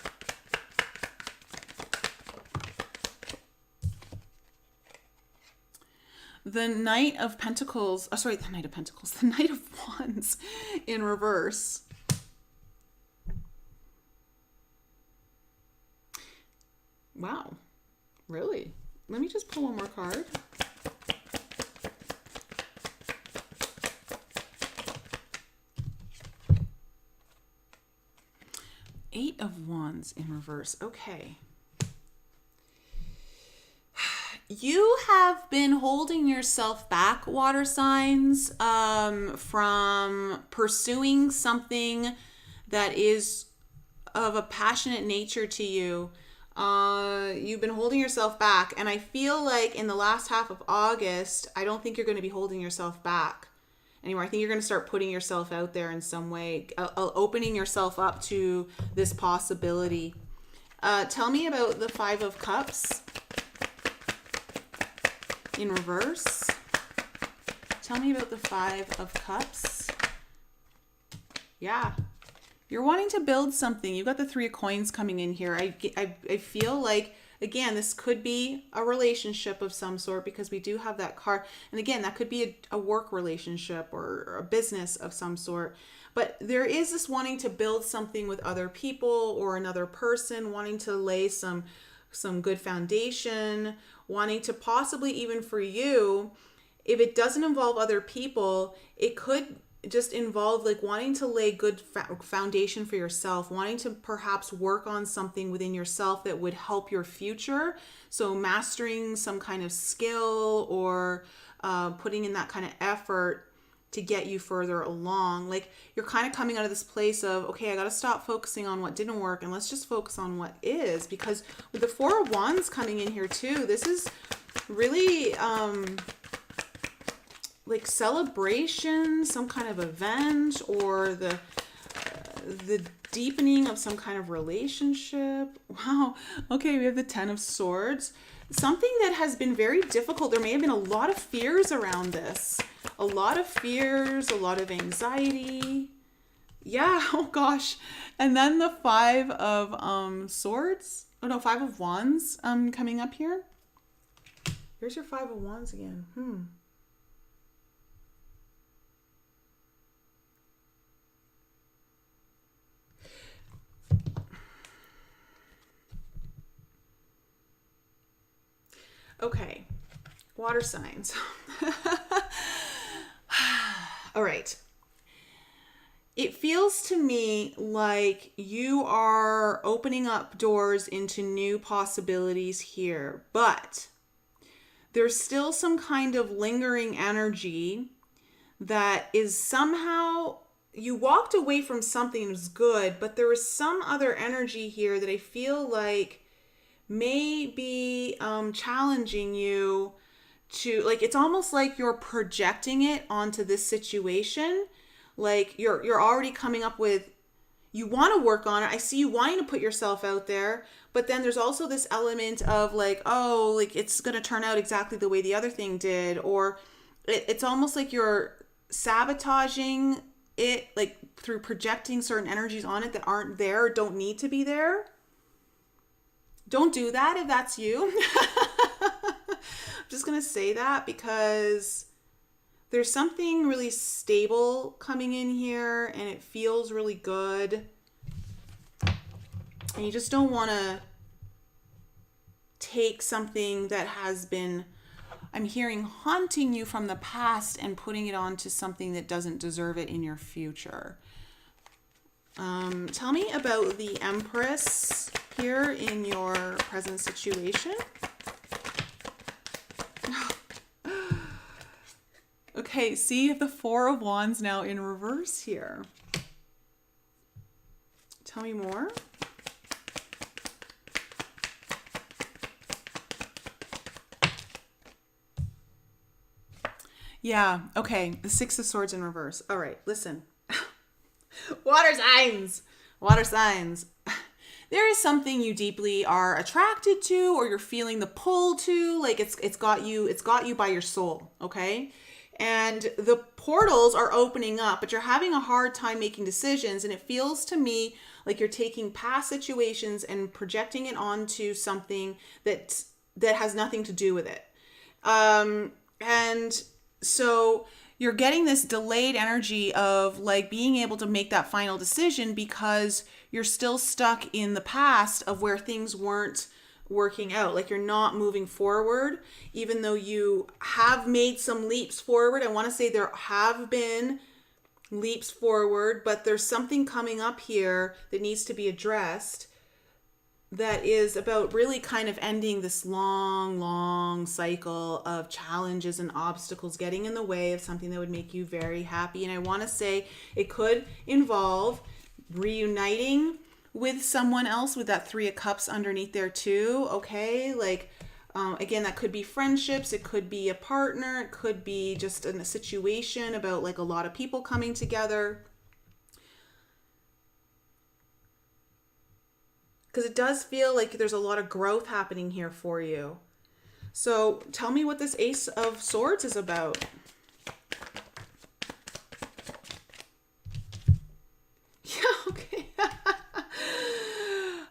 The Knight of Pentacles, the Knight of Pentacles, the Knight of Wands in reverse. Wow, really? Let me just pull one more card. Eight of Wands in reverse. Okay. You have been holding yourself back, water signs, from pursuing something that is of a passionate nature to you. You've been holding yourself back. And I feel like in the last half of August, I don't think you're going to be holding yourself back anymore. I think you're going to start putting yourself out there in some way, opening yourself up to this possibility. Tell me about the Five of Cups in reverse. Tell me about the Five of Cups. Yeah. You're wanting to build something. You've got the Three of Coins coming in here. I feel like, again, this could be a relationship of some sort because we do have that card. And again, that could be a work relationship or a business of some sort. But there is this wanting to build something with other people or another person, wanting to lay some good foundation, wanting to possibly, even for you, if it doesn't involve other people, it could just involve like wanting to lay good foundation for yourself, wanting to perhaps work on something within yourself that would help your future. So mastering some kind of skill or putting in that kind of effort to get you further along. Like you're kind of coming out of this place of, okay, I got to stop focusing on what didn't work and let's just focus on what is. Because with the Four of Wands coming in here too, this is really like celebration, some kind of event, or the deepening of some kind of relationship. Wow. Okay, we have the Ten of Swords. Something that has been very difficult. There may have been a lot of fears around this. A lot of fears, a lot of anxiety. Yeah, oh gosh. And then the Five of Swords. Oh no, Five of Wands coming up here. Here's your Five of Wands again. Okay, water signs. All right. It feels to me like you are opening up doors into new possibilities here, but there's still some kind of lingering energy that is somehow, you walked away from something that was good, but there was some other energy here that I feel like may be challenging you to, like, it's almost like you're projecting it onto this situation. Like you're already coming up with, you want to work on it. I see you wanting to put yourself out there, but then there's also this element of like, oh, like it's going to turn out exactly the way the other thing did. Or it's almost like you're sabotaging it, like through projecting certain energies on it that aren't there or don't need to be there. Don't do that if that's you. I'm just going to say that because there's something really stable coming in here and it feels really good. And you just don't want to take something that has been, I'm hearing, haunting you from the past and putting it onto something that doesn't deserve it in your future. Tell me about the Empress here in your present situation. Okay, see the Four of Wands now in reverse here. Tell me more. Yeah, okay, the Six of Swords in reverse. All right, listen. Water signs. Water signs. There is something you deeply are attracted to, or you're feeling the pull to, like it's got you by your soul, okay? And the portals are opening up, but you're having a hard time making decisions, and it feels to me like you're taking past situations and projecting it onto something that has nothing to do with it. And so you're getting this delayed energy of like being able to make that final decision because you're still stuck in the past of where things weren't working out. Like you're not moving forward, even though you have made some leaps forward. I want to say there have been leaps forward, but there's something coming up here that needs to be addressed that is about really kind of ending this long cycle of challenges and obstacles getting in the way of something that would make you very happy. And I want to say it could involve reuniting with someone else with that Three of Cups underneath there too. Okay, like again, that could be friendships, it could be a partner, it could be just in a situation about like a lot of people coming together. Because it does feel like there's a lot of growth happening here for you. So tell me what this Ace of Swords is about. Yeah, okay.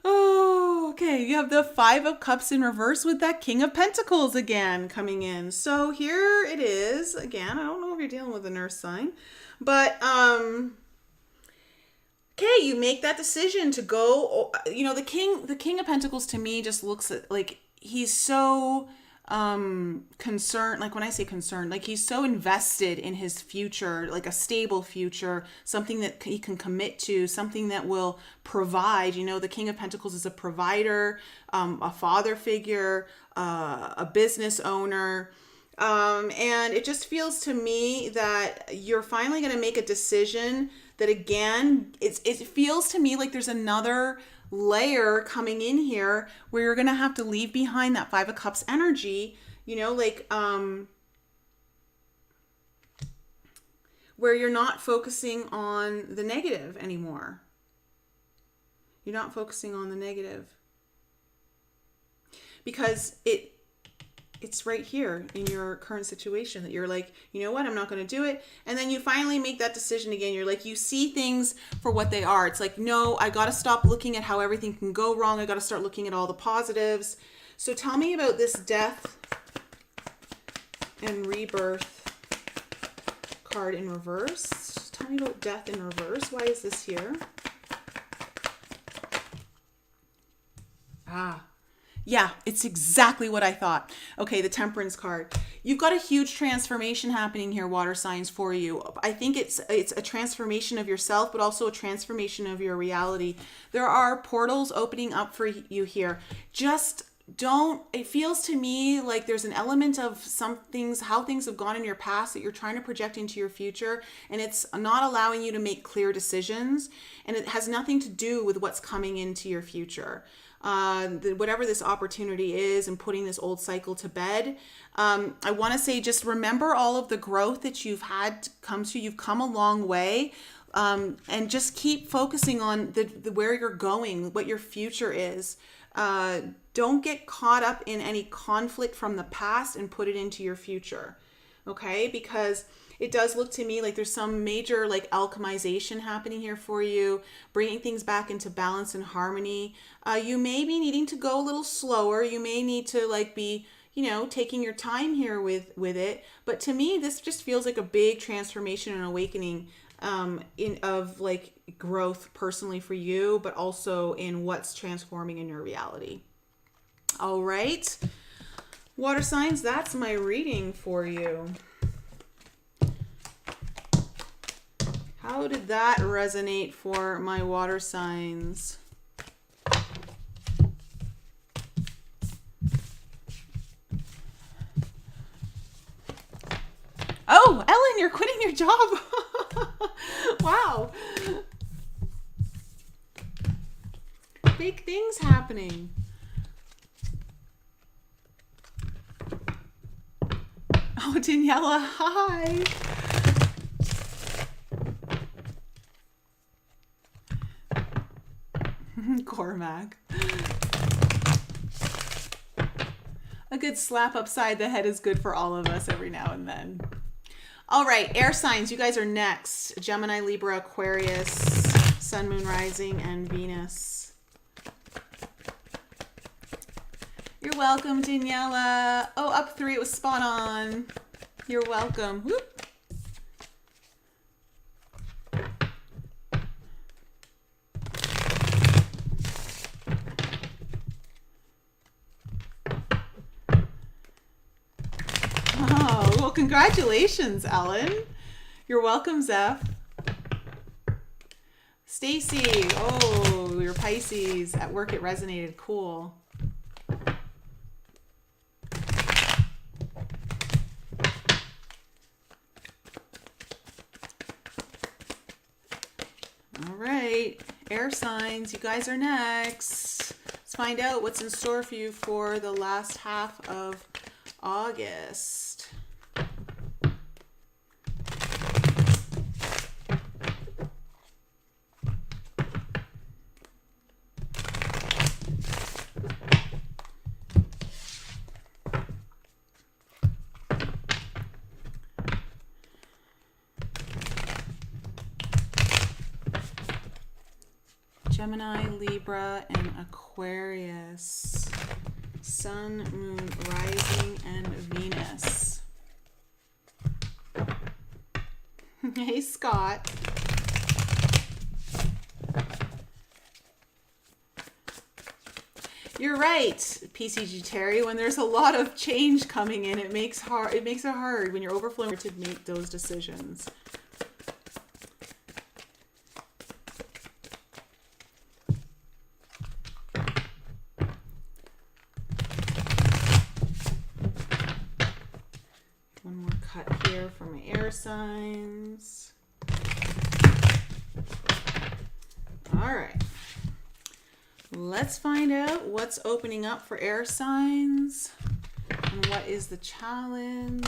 Oh, okay. You have the Five of Cups in reverse with that King of Pentacles again coming in. So here it is. Again, I don't know if you're dealing with an earth sign, but okay, you make that decision to go. You know, the King of Pentacles to me just looks like he's so concerned. Like when I say concerned, like he's so invested in his future, like a stable future, something that he can commit to, something that will provide. You know, the King of Pentacles is a provider, a father figure, a business owner. And it just feels to me that you're finally going to make a decision that, again, it feels to me like there's another layer coming in here where you're going to have to leave behind that Five of Cups energy, you know, like where you're not focusing on the negative anymore. You're not focusing on the negative. Because it's right here in your current situation that you're like, you know what, I'm not going to do it. And then you finally make that decision again. You're like, you see things for what they are. It's like, no, I got to stop looking at how everything can go wrong. I got to start looking at all the positives. So tell me about this death and rebirth card in reverse. Tell me about death in reverse. Why is this here? Yeah, it's exactly what I thought. Okay, the Temperance card. You've got a huge transformation happening here, water signs, for you. I think it's a transformation of yourself, but also a transformation of your reality. There are portals opening up for you here. Just don't, it feels to me like there's an element of some things, how things have gone in your past that you're trying to project into your future, and it's not allowing you to make clear decisions, and it has nothing to do with what's coming into your future. Whatever this opportunity is, and putting this old cycle to bed. I want to say, just remember all of the growth that you've had come to. You've come a long way, and just keep focusing on the where you're going, what your future is. Don't get caught up in any conflict from the past and put it into your future. Okay? Because it does look to me like there's some major like alchemization happening here for you, bringing things back into balance and harmony. You may be needing to go a little slower. You may need to like be, taking your time here with it. But to me, this just feels like a big transformation and awakening of like growth personally for you, but also in what's transforming in your reality. All right, water signs, that's my reading for you. How did that resonate for my water signs? Oh, Ellen, you're quitting your job. Wow. Big things happening. Oh, Daniela, hi. Cormac. A good slap upside the head is good for all of us every now and then. All right, air signs, you guys are next. Gemini, Libra, Aquarius, Sun, Moon, Rising, and Venus. You're welcome, Daniela. Oh, up 3, it was spot on. You're welcome. Whoop. Oh, well, congratulations, Ellen. You're welcome, Zeph. Stacy, oh, you're Pisces. At work, it resonated. Cool. All right, air signs, you guys are next. Let's find out what's in store for you for the last half of August. Gemini, Libra, and Aquarius. Sun, Moon, Rising, and Venus. Hey, Scott. You're right, PCG Terry. When there's a lot of change coming in, it makes it hard when you're overflowing to make those decisions. One more cut here for my air signs. All right. Let's find out what's opening up for air signs and what is the challenge.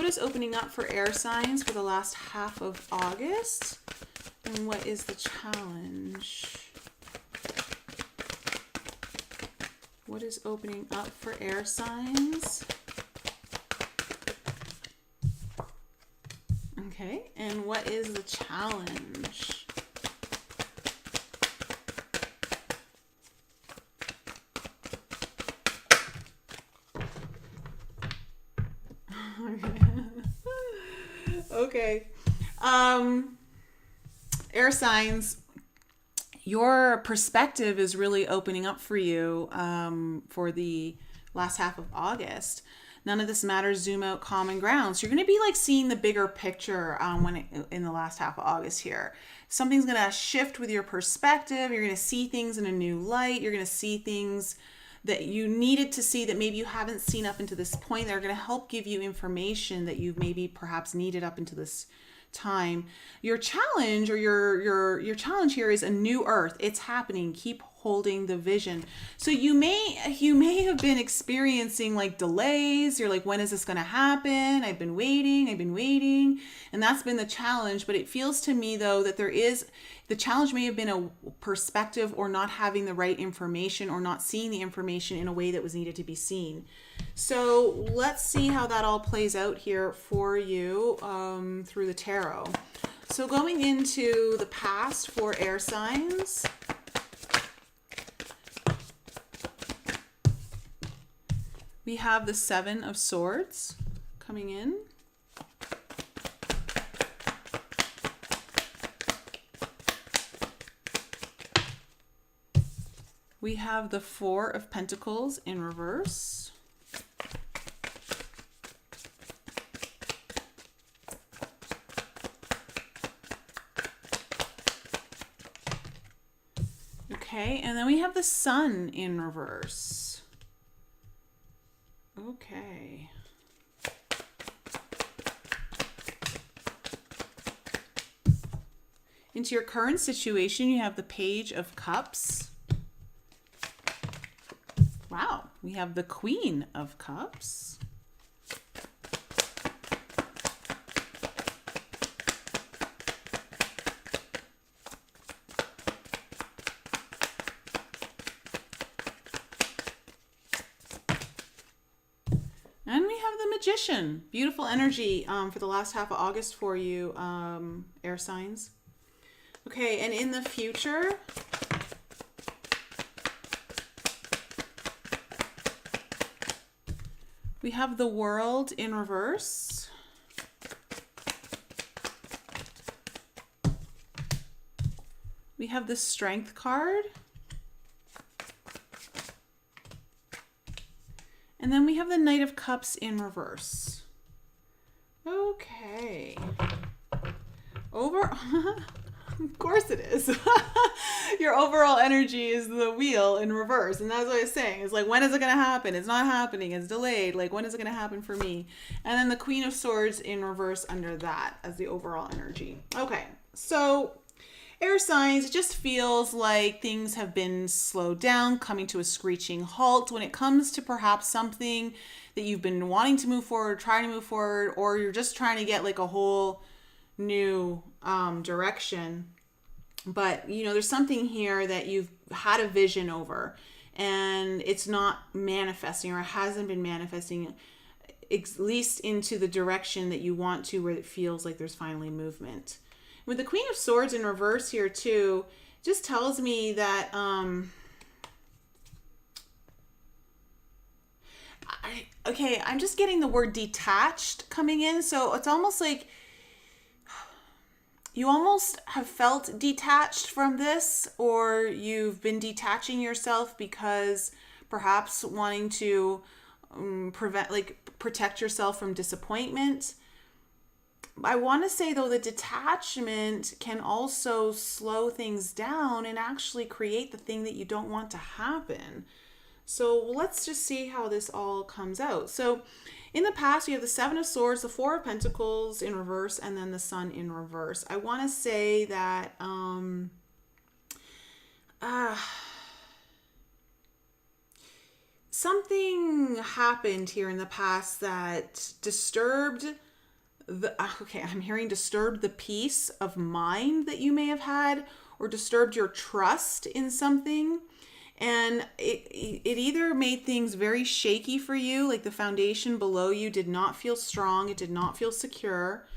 what is opening up for air signs for the last half of August? And what is the challenge? What is opening up for air signs? Okay, and what is the challenge? Okay. Air signs, your perspective is really opening up for you for the last half of August. None of this matters, zoom out, common ground. So you're going to be like seeing the bigger picture in the last half of August here. Something's going to shift with your perspective. You're going to see things in a new light. You're going to see things that you needed to see that maybe you haven't seen up until this point. They're going to help give you information that you've maybe perhaps needed up until this time. Your challenge or your challenge here is a new earth. It's happening. Keep holding the vision. So you may have been experiencing like delays. You're like, when is this going to happen? I've been waiting. And that's been the challenge. But it feels to me though that the challenge may have been a perspective or not having the right information or not seeing the information in a way that was needed to be seen. So let's see how that all plays out here for you through the tarot. So going into the past for air signs. We have the Seven of Swords coming in. We have the Four of Pentacles in reverse. Okay, and then we have the Sun in reverse. Okay. Into your current situation, you have the Page of Cups. Wow, we have the Queen of Cups. And we have the Magician. Beautiful energy for the last half of August for you, air signs. Okay, and in the future, we have the World in reverse. We have the Strength card. And then we have the Knight of Cups in reverse. Okay. Of course it is. Your overall energy is the Wheel in reverse. And that's what I was saying. It's like, when is it going to happen? It's not happening. It's delayed. Like, when is it going to happen for me? And then the Queen of Swords in reverse under that as the overall energy. Okay. So air signs, it just feels like things have been slowed down, coming to a screeching halt when it comes to perhaps something that you've been wanting to move forward, trying to move forward, or you're just trying to get like a whole new direction. But there's something here that you've had a vision over and it's not manifesting, or it hasn't been manifesting at least into the direction that you want to, where it feels like there's finally movement. With the Queen of Swords in reverse here too, just tells me that I'm just getting the word detached coming in. So it's almost like you almost have felt detached from this, or you've been detaching yourself because perhaps wanting to protect yourself from disappointment. I want to say though, the detachment can also slow things down and actually create the thing that you don't want to happen. So let's just see how this all comes out. So in the past, we have the Seven of Swords, the Four of Pentacles in reverse, and then the Sun in reverse. I want to say that something happened here in the past that disturbed Okay, I'm hearing disturbed the peace of mind that you may have had, or disturbed your trust in something. And it either made things very shaky for you, like the foundation below you did not feel strong, it did not feel secure.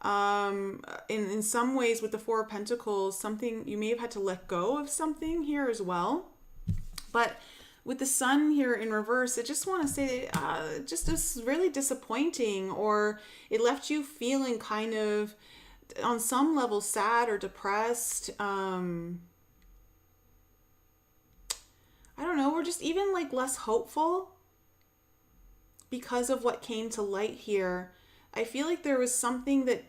In some ways, with the Four of Pentacles, something you may have had to let go of something here as well. But with the Sun here in reverse, I just want to say just is really disappointing, or it left you feeling kind of on some level sad or depressed. I don't know, or just even like less hopeful because of what came to light here. I feel like there was something that,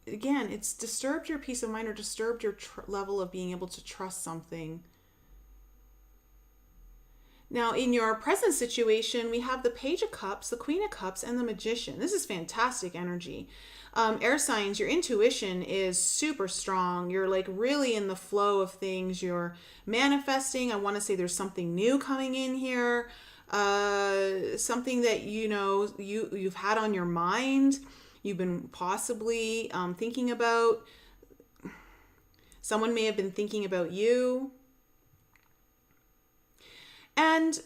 again, it's disturbed your peace of mind or disturbed your level of being able to trust something. Now, in your present situation, we have the Page of Cups, the Queen of Cups, and the Magician. This is fantastic energy. Air signs, your intuition is super strong. You're like really in the flow of things. You're manifesting. I want to say there's something new coming in here. Something that you've had on your mind. You've been possibly thinking about. Someone may have been thinking about you. And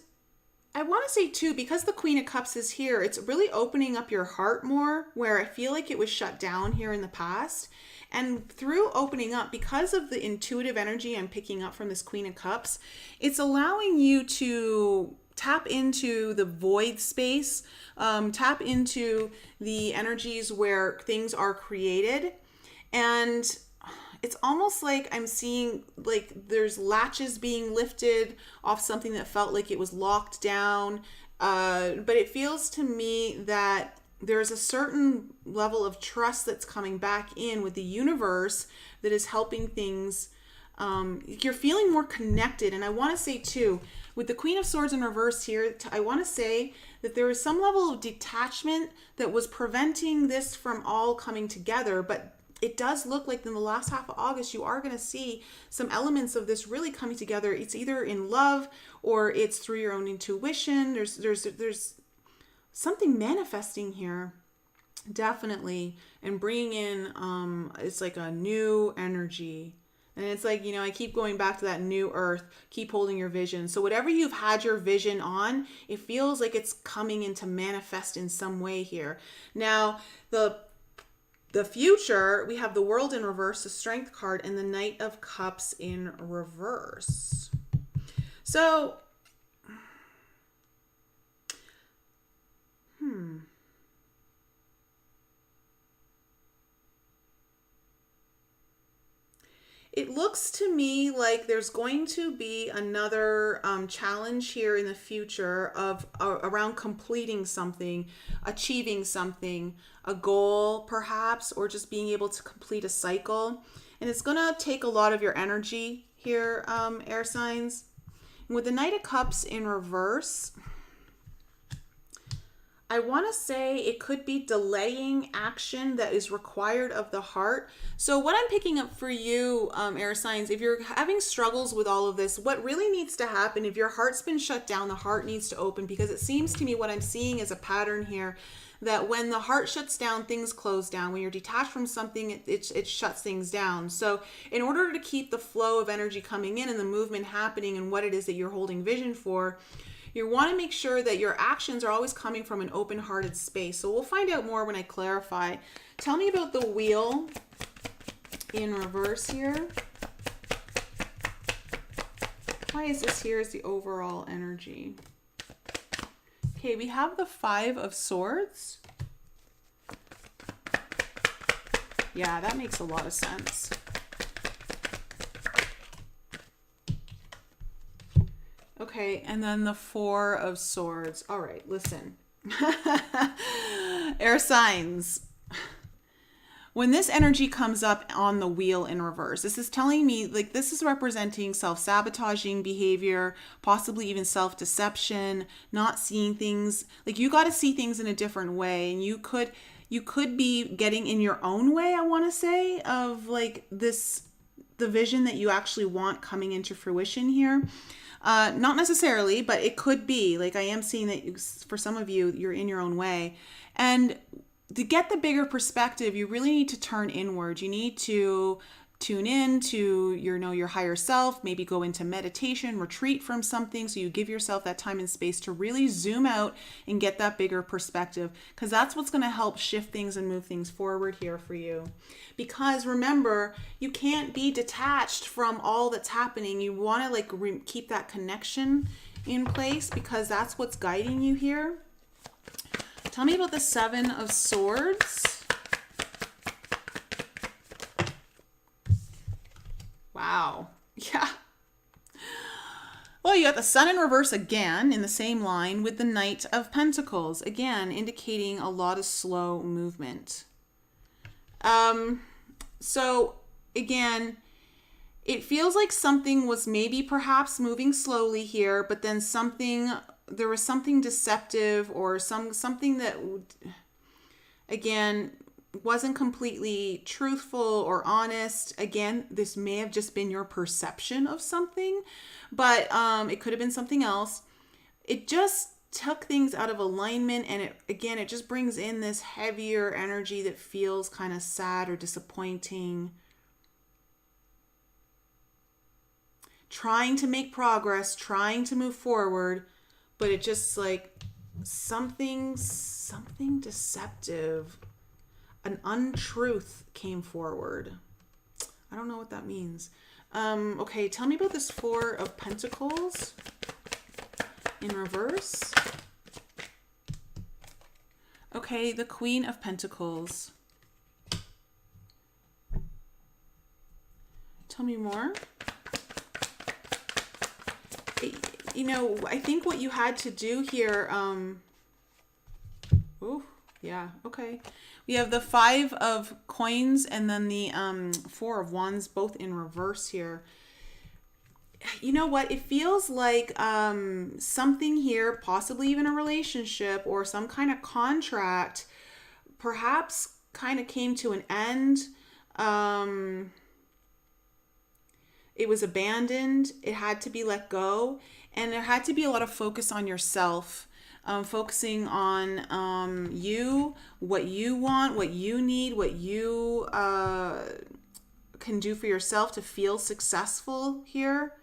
I want to say too, because the Queen of Cups is here, it's really opening up your heart more, where I feel like it was shut down here in the past. And through opening up, because of the intuitive energy I'm picking up from this Queen of Cups, it's allowing you to tap into the void space, tap into the energies where things are created. And it's almost like I'm seeing like there's latches being lifted off something that felt like it was locked down. But it feels to me that there's a certain level of trust that's coming back in with the universe that is helping things. You're feeling more connected. And I want to say too, with the Queen of Swords in reverse here, I want to say that there is some level of detachment that was preventing this from all coming together. But it does look like in the last half of August, you are going to see some elements of this really coming together. It's either in love or it's through your own intuition. There's something manifesting here, definitely, and bringing in, it's like a new energy. And it's like, I keep going back to that new earth, keep holding your vision. So whatever you've had your vision on, it feels like it's coming into manifest in some way here. Now, the future, we have the World in reverse, the Strength card, and the Knight of Cups in reverse. So, it looks to me like there's going to be another challenge here in the future of around completing something, achieving something, a goal perhaps, or just being able to complete a cycle. And it's going to take a lot of your energy here, air signs. And with the Knight of Cups in reverse, I want to say it could be delaying action that is required of the heart. So what I'm picking up for you, air signs, if you're having struggles with all of this, what really needs to happen, if your heart's been shut down, the heart needs to open, because it seems to me what I'm seeing is a pattern here that when the heart shuts down, things close down. When you're detached from something, it shuts things down. So in order to keep the flow of energy coming in and the movement happening and what it is that you're holding vision for, you want to make sure that your actions are always coming from an open-hearted space. So we'll find out more when I clarify. Tell me about the Wheel in reverse here. Why is this here as the overall energy? Okay, we have the Five of Swords. Yeah, that makes a lot of sense. Okay, and then the Four of Swords. All right, listen. Air signs. When this energy comes up on the Wheel in reverse, this is telling me, like, this is representing self-sabotaging behavior, possibly even self-deception, not seeing things. Like, you got to see things in a different way, and you could be getting in your own way, I want to say, of like the vision that you actually want coming into fruition here. Not necessarily, but it could be. Like, I am seeing that for some of you, you're in your own way. And to get the bigger perspective, you really need to turn inward. You need to tune in to your higher self, maybe go into meditation, retreat from something, so you give yourself that time and space to really zoom out and get that bigger perspective, because that's what's going to help shift things and move things forward here for you. Because remember, you can't be detached from all that's happening. You want to like keep that connection in place, because that's what's guiding you here. Tell me about the Seven of Swords. Wow. Yeah. Well, you got the Sun in reverse again in the same line with the Knight of Pentacles, again indicating a lot of slow movement. So again, it feels like something was maybe perhaps moving slowly here, but then there was something deceptive or something that again wasn't completely truthful or honest. Again, this may have just been your perception of something, but it could have been something else. It just took things out of alignment, and it just brings in this heavier energy that feels kind of sad or disappointing. Trying to make progress, trying to move forward, but it just like something deceptive. An untruth came forward. I don't know what that means. Okay, tell me about this Four of Pentacles in reverse. Okay, the Queen of Pentacles. Tell me more. I think what you had to do here, yeah, okay. We have the Five of Coins and then the Four of Wands, both in reverse here. You know what? It feels like something here, possibly even a relationship or some kind of contract, perhaps kind of came to an end. It was abandoned. It had to be let go. And there had to be a lot of focus on yourself. Focusing on you, what you want, what you need, what you can do for yourself to feel successful here.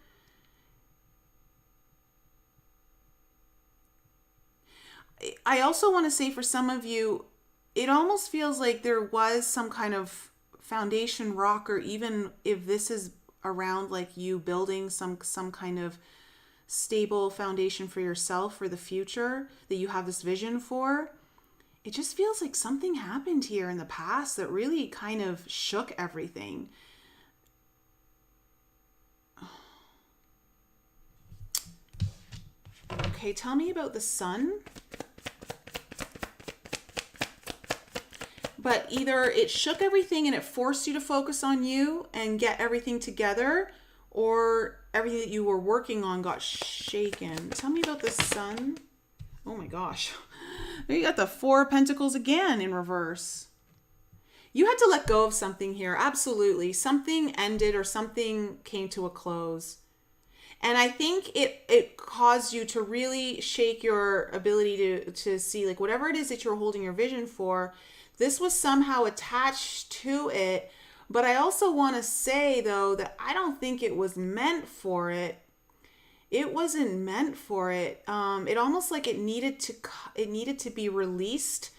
I also want to say for some of you, it almost feels like there was some kind of foundation rock, or even if this is around like you building some kind of stable foundation for yourself for the future that you have this vision for. It just feels like something happened here in the past that really kind of shook everything. Okay, tell me about the Sun. But either it shook everything and it forced you to focus on you and get everything together, or everything that you were working on got shaken. Tell me about the Sun. Oh my gosh. You got the Four of Pentacles again in reverse. You had to let go of something here. Absolutely. Something ended or something came to a close. And I think it caused you to really shake your ability to see, like, whatever it is that you're holding your vision for, this was somehow attached to it. But I also want to say, though, that I don't think it was meant for it. It wasn't meant for it. It almost like it needed to be released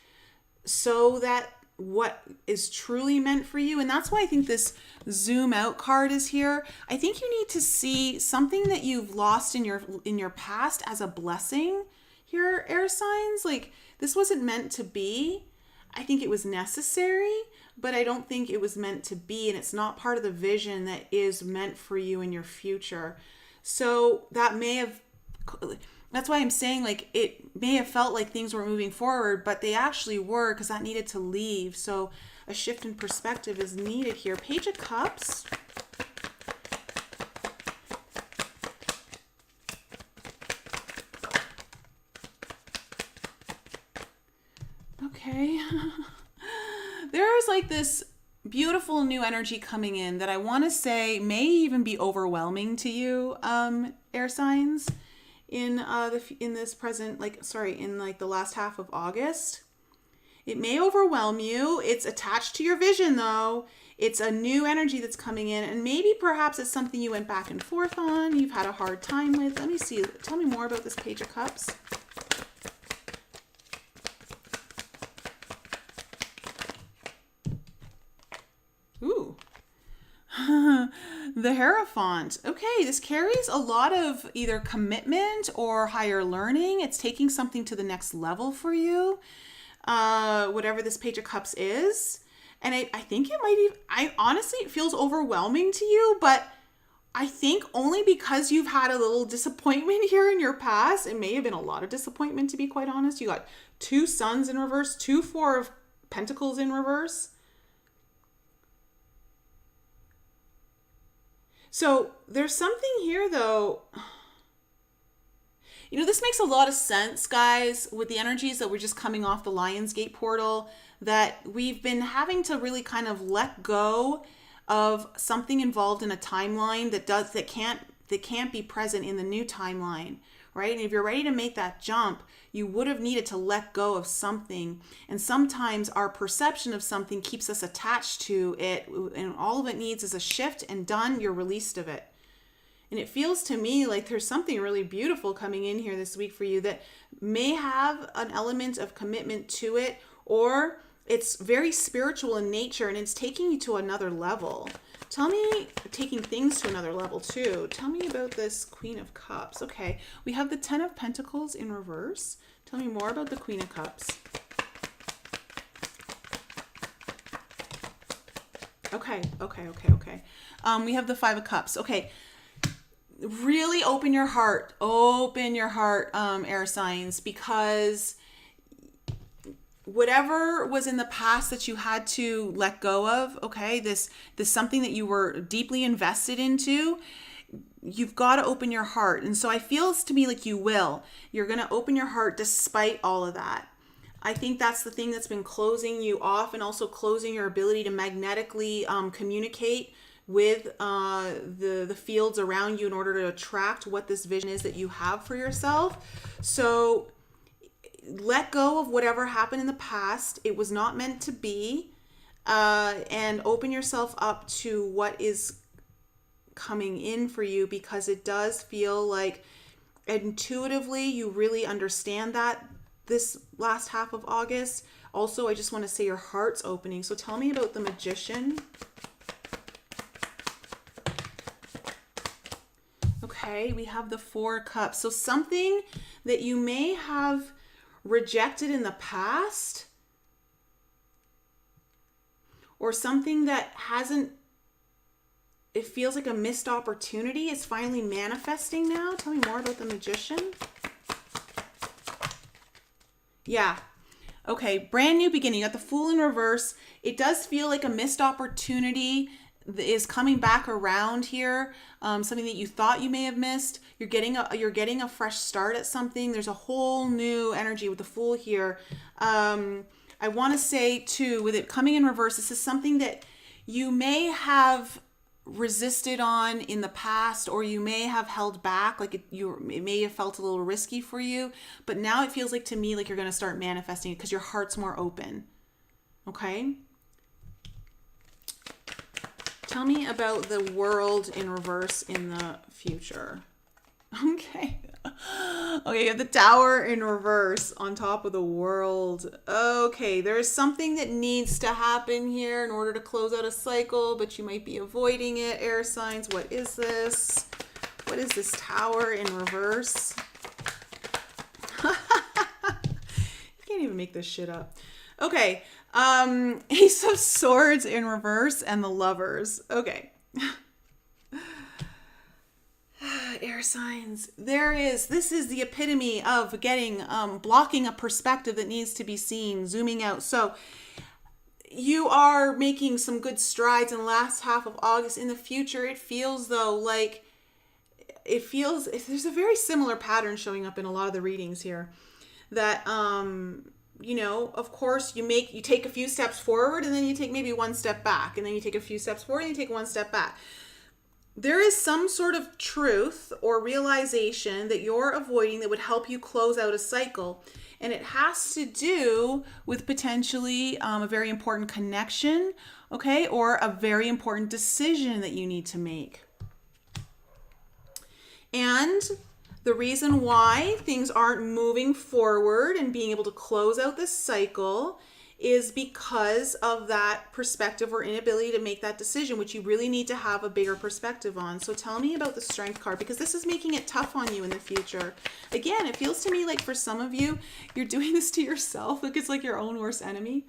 so that what is truly meant for you. And that's why I think this zoom out card is here. I think you need to see something that you've lost in your past as a blessing here, air signs. Like, this wasn't meant to be. I think it was necessary, but I don't think it was meant to be, and it's not part of the vision that is meant for you in your future. So that's why I'm saying, like, it may have felt like things were moving forward, but they actually were, because that needed to leave. So a shift in perspective is needed here. Page of Cups. Okay. There's like this beautiful new energy coming in that I want to say may even be overwhelming to you, air signs, in the last half of August. It may overwhelm you. It's attached to your vision though. It's a new energy that's coming in, and maybe perhaps it's something you went back and forth on, you've had a hard time with. Let me see. Tell me more about this Page of Cups. Ooh. The Hierophant. Okay, this carries a lot of either commitment or higher learning. It's taking something to the next level for you. Whatever this Page of Cups is. And I think it might even, honestly, it feels overwhelming to you, but I think only because you've had a little disappointment here in your past. It may have been a lot of disappointment, to be quite honest. You got 2 Suns in reverse, 2 Four of Pentacles in reverse. So there's something here though. You know, this makes a lot of sense, guys, with the energies that we're just coming off the Lionsgate portal, that we've been having to really kind of let go of something involved in a timeline that can't be present in the new timeline, right? And if you're ready to make that jump, you would have needed to let go of something. And sometimes our perception of something keeps us attached to it, and all of it needs is a shift, and done, you're released of it. And it feels to me like there's something really beautiful coming in here this week for you that may have an element of commitment to it, or it's very spiritual in nature and it's taking you to another level. Tell me, taking things to another level too. Tell me about this Queen of Cups. Okay, we have the 10 of Pentacles in reverse. Tell me more about the Queen of Cups. Okay. We have the 5 of Cups. Okay. Really open your heart, air signs, because whatever was in the past that you had to let go of, okay, this something that you were deeply invested into, you've got to open your heart. And so I feels to me like you're going to open your heart despite all of that. I think that's the thing that's been closing you off, and also closing your ability to magnetically communicate with the fields around you in order to attract what this vision is that you have for yourself. So let go of whatever happened in the past. It was not meant to be, and open yourself up to what is coming in for you, because it does feel like intuitively you really understand that this last half of August. Also, I just want to say your heart's opening. So tell me about the Magician. Okay, we have the 4 of Cups. So something that you may have rejected in the past, or something that it feels like a missed opportunity, is finally manifesting now. Tell me more about the Magician. Yeah. Okay, brand new beginning. You got the Fool in reverse. It does feel like a missed opportunity is coming back around here. Something that you thought you may have missed. You're getting a fresh start at something. There's a whole new energy with the Fool here. I want to say too, with it coming in reverse, this is something that you may have resisted on in the past, or you may have held back, like it may have felt a little risky for you, but now it feels like, to me, like you're going to start manifesting it because your heart's more open. Okay? Tell me about the World in reverse in the future. Okay. Okay, you have the Tower in reverse on top of the World. Okay, there's something that needs to happen here in order to close out a cycle, but you might be avoiding it. Air signs, what is this? What is this Tower in reverse? You can't even make this shit up. Okay, Ace of Swords in reverse and the Lovers. Okay. Air signs. This is the epitome of getting, blocking a perspective that needs to be seen, zooming out. So you are making some good strides in the last half of August. In the future, it feels though like, there's a very similar pattern showing up in a lot of the readings here, that, you know, of course you take a few steps forward, and then you take maybe one step back, and then you take a few steps forward, and you take one step back. There is some sort of truth or realization that you're avoiding that would help you close out a cycle. And it has to do with potentially a very important connection, okay, or a very important decision that you need to make. And the reason why things aren't moving forward and being able to close out this cycle is because of that perspective or inability to make that decision, which you really need to have a bigger perspective on. So tell me about the Strength card, because this is making it tough on you in the future. Again, it feels to me like for some of you, you're doing this to yourself. Like it's like your own worst enemy.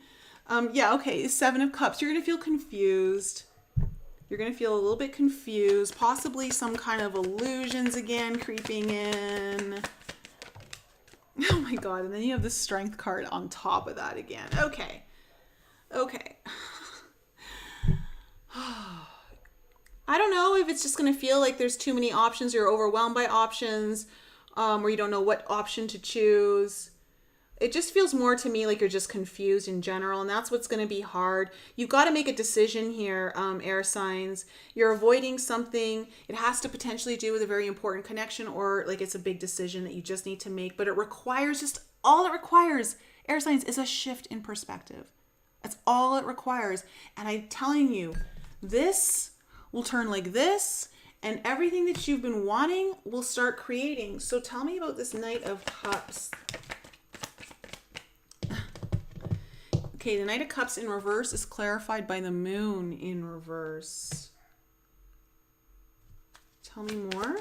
Yeah, okay, Seven of Cups. You're going to feel confused. You're going to feel a little bit confused, possibly some kind of illusions again creeping in. Oh my God. And then you have the Strength card on top of that again. Okay. Okay. I don't know if it's just going to feel like there's too many options. You're overwhelmed by options, or you don't know what option to choose. It just feels more to me like you're just confused in general, and that's what's going to be hard. You've got to make a decision here, air signs. You're avoiding something. It has to potentially do with a very important connection, or like it's a big decision that you just need to make, but it requires just all it requires, air signs, is a shift in perspective. That's all it requires. And I'm telling you, this will turn like this, and everything that you've been wanting will start creating. So tell me about this Knight of Cups. Okay, the Knight of Cups in reverse is clarified by the Moon in reverse. Tell me more.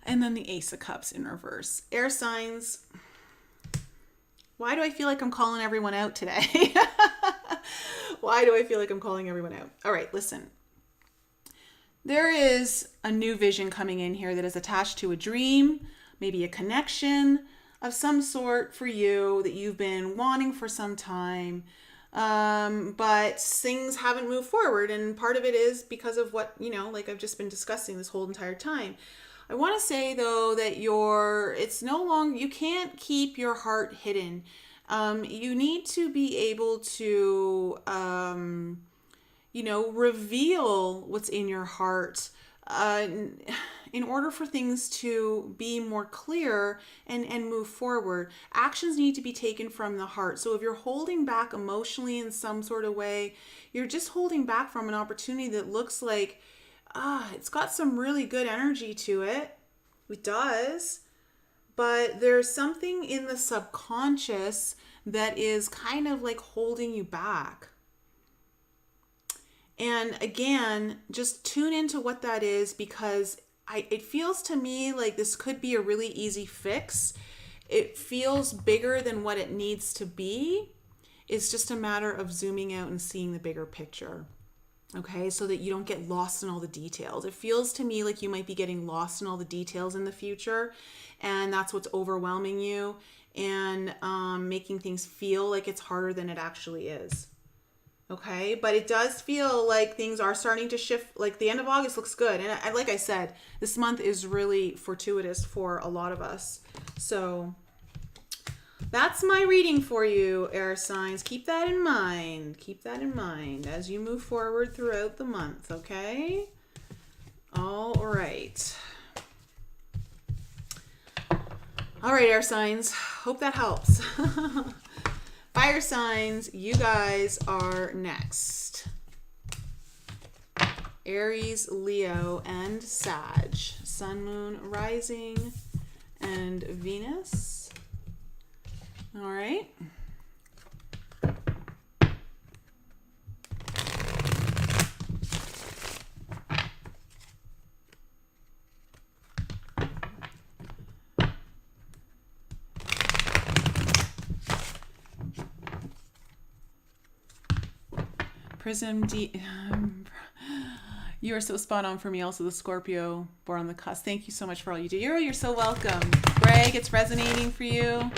And then the Ace of Cups in reverse. Air signs. Why do I feel like I'm calling everyone out today? Why do I feel like I'm calling everyone out? All right, listen. There is a new vision coming in here that is attached to a dream, maybe a connection of some sort for you that you've been wanting for some time. But things haven't moved forward. And part of it is because of what, like I've just been discussing this whole entire time. I want to say though that you can't keep your heart hidden. You need to be able to, reveal what's in your heart, in order for things to be more clear and move forward. Actions need to be taken from the heart. So if you're holding back emotionally in some sort of way, you're just holding back from an opportunity that looks like, it's got some really good energy to it. It does. But there's something in the subconscious that is kind of like holding you back. And again, just tune into what that is, because it feels to me like this could be a really easy fix. It feels bigger than what it needs to be. It's just a matter of zooming out and seeing the bigger picture. Okay, so that you don't get lost in all the details. It feels to me like you might be getting lost in all the details in the future, and that's what's overwhelming you and making things feel like it's harder than it actually is. Okay, but it does feel like things are starting to shift. Like the end of August looks good. And like I said, this month is really fortuitous for a lot of us. So that's my reading for you, air signs. Keep that in mind. Keep that in mind as you move forward throughout the month, okay? All right. All right, air signs. Hope that helps. Fire signs, you guys are next. Aries, Leo, and Sag. Sun, Moon, Rising, and Venus. All right. Prism you are so spot on for me. Also the Scorpio born on the cusp. Thank you so much for all you do. You're so welcome. Greg, it's resonating for you.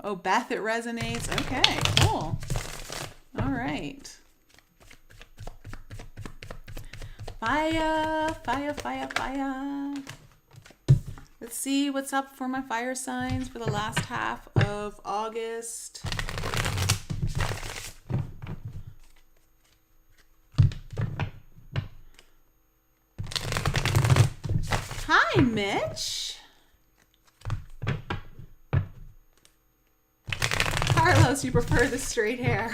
Oh, Beth, it resonates. Okay, cool. All right. Fire, fire, fire, fire. Let's see what's up for my fire signs for the last half of of August. Hi, Mitch. Carlos, you prefer the straight hair.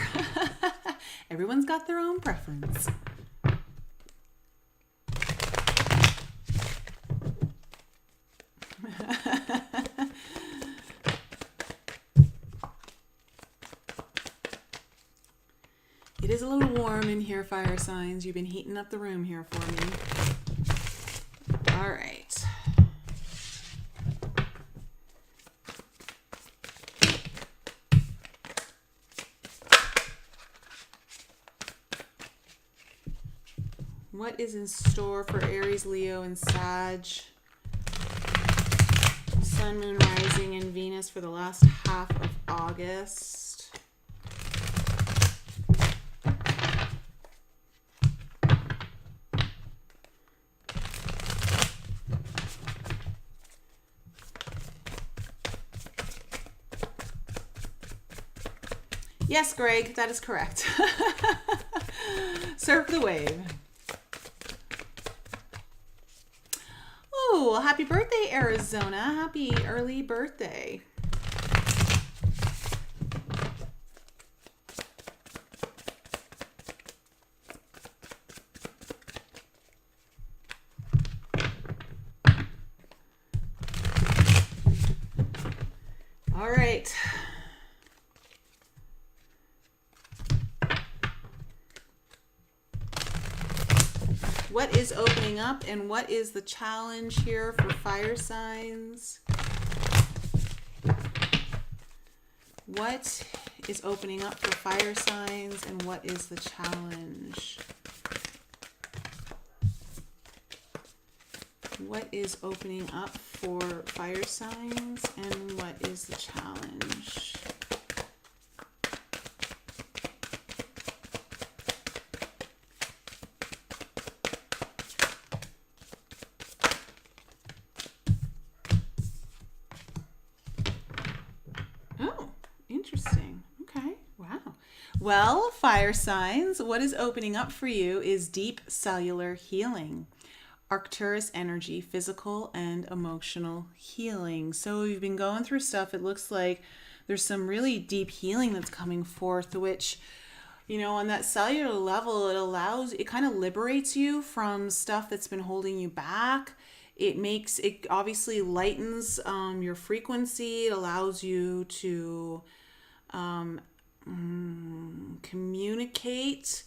Everyone's got their own preference. It is a little warm in here, fire signs. You've been heating up the room here for me. All right. What is in store for Aries, Leo, and Sag? Sun, Moon, Rising, and Venus for the last half of August. Yes, Greg, that is correct. Surf the wave. Oh, happy birthday, Arizona. Happy early birthday. All right. What is opening up and what is the challenge here for fire signs? What is opening up for fire signs and what is the challenge? What is opening up for fire signs and what is the challenge? Oh, interesting. Okay. Wow. Well, fire signs, what is opening up for you is deep cellular healing. Arcturus energy, physical and emotional healing. So you've been going through stuff. It looks like there's some really deep healing that's coming forth, which, you know, on that cellular level, it kind of liberates you from stuff that's been holding you back. It obviously lightens your frequency. It allows you to communicate.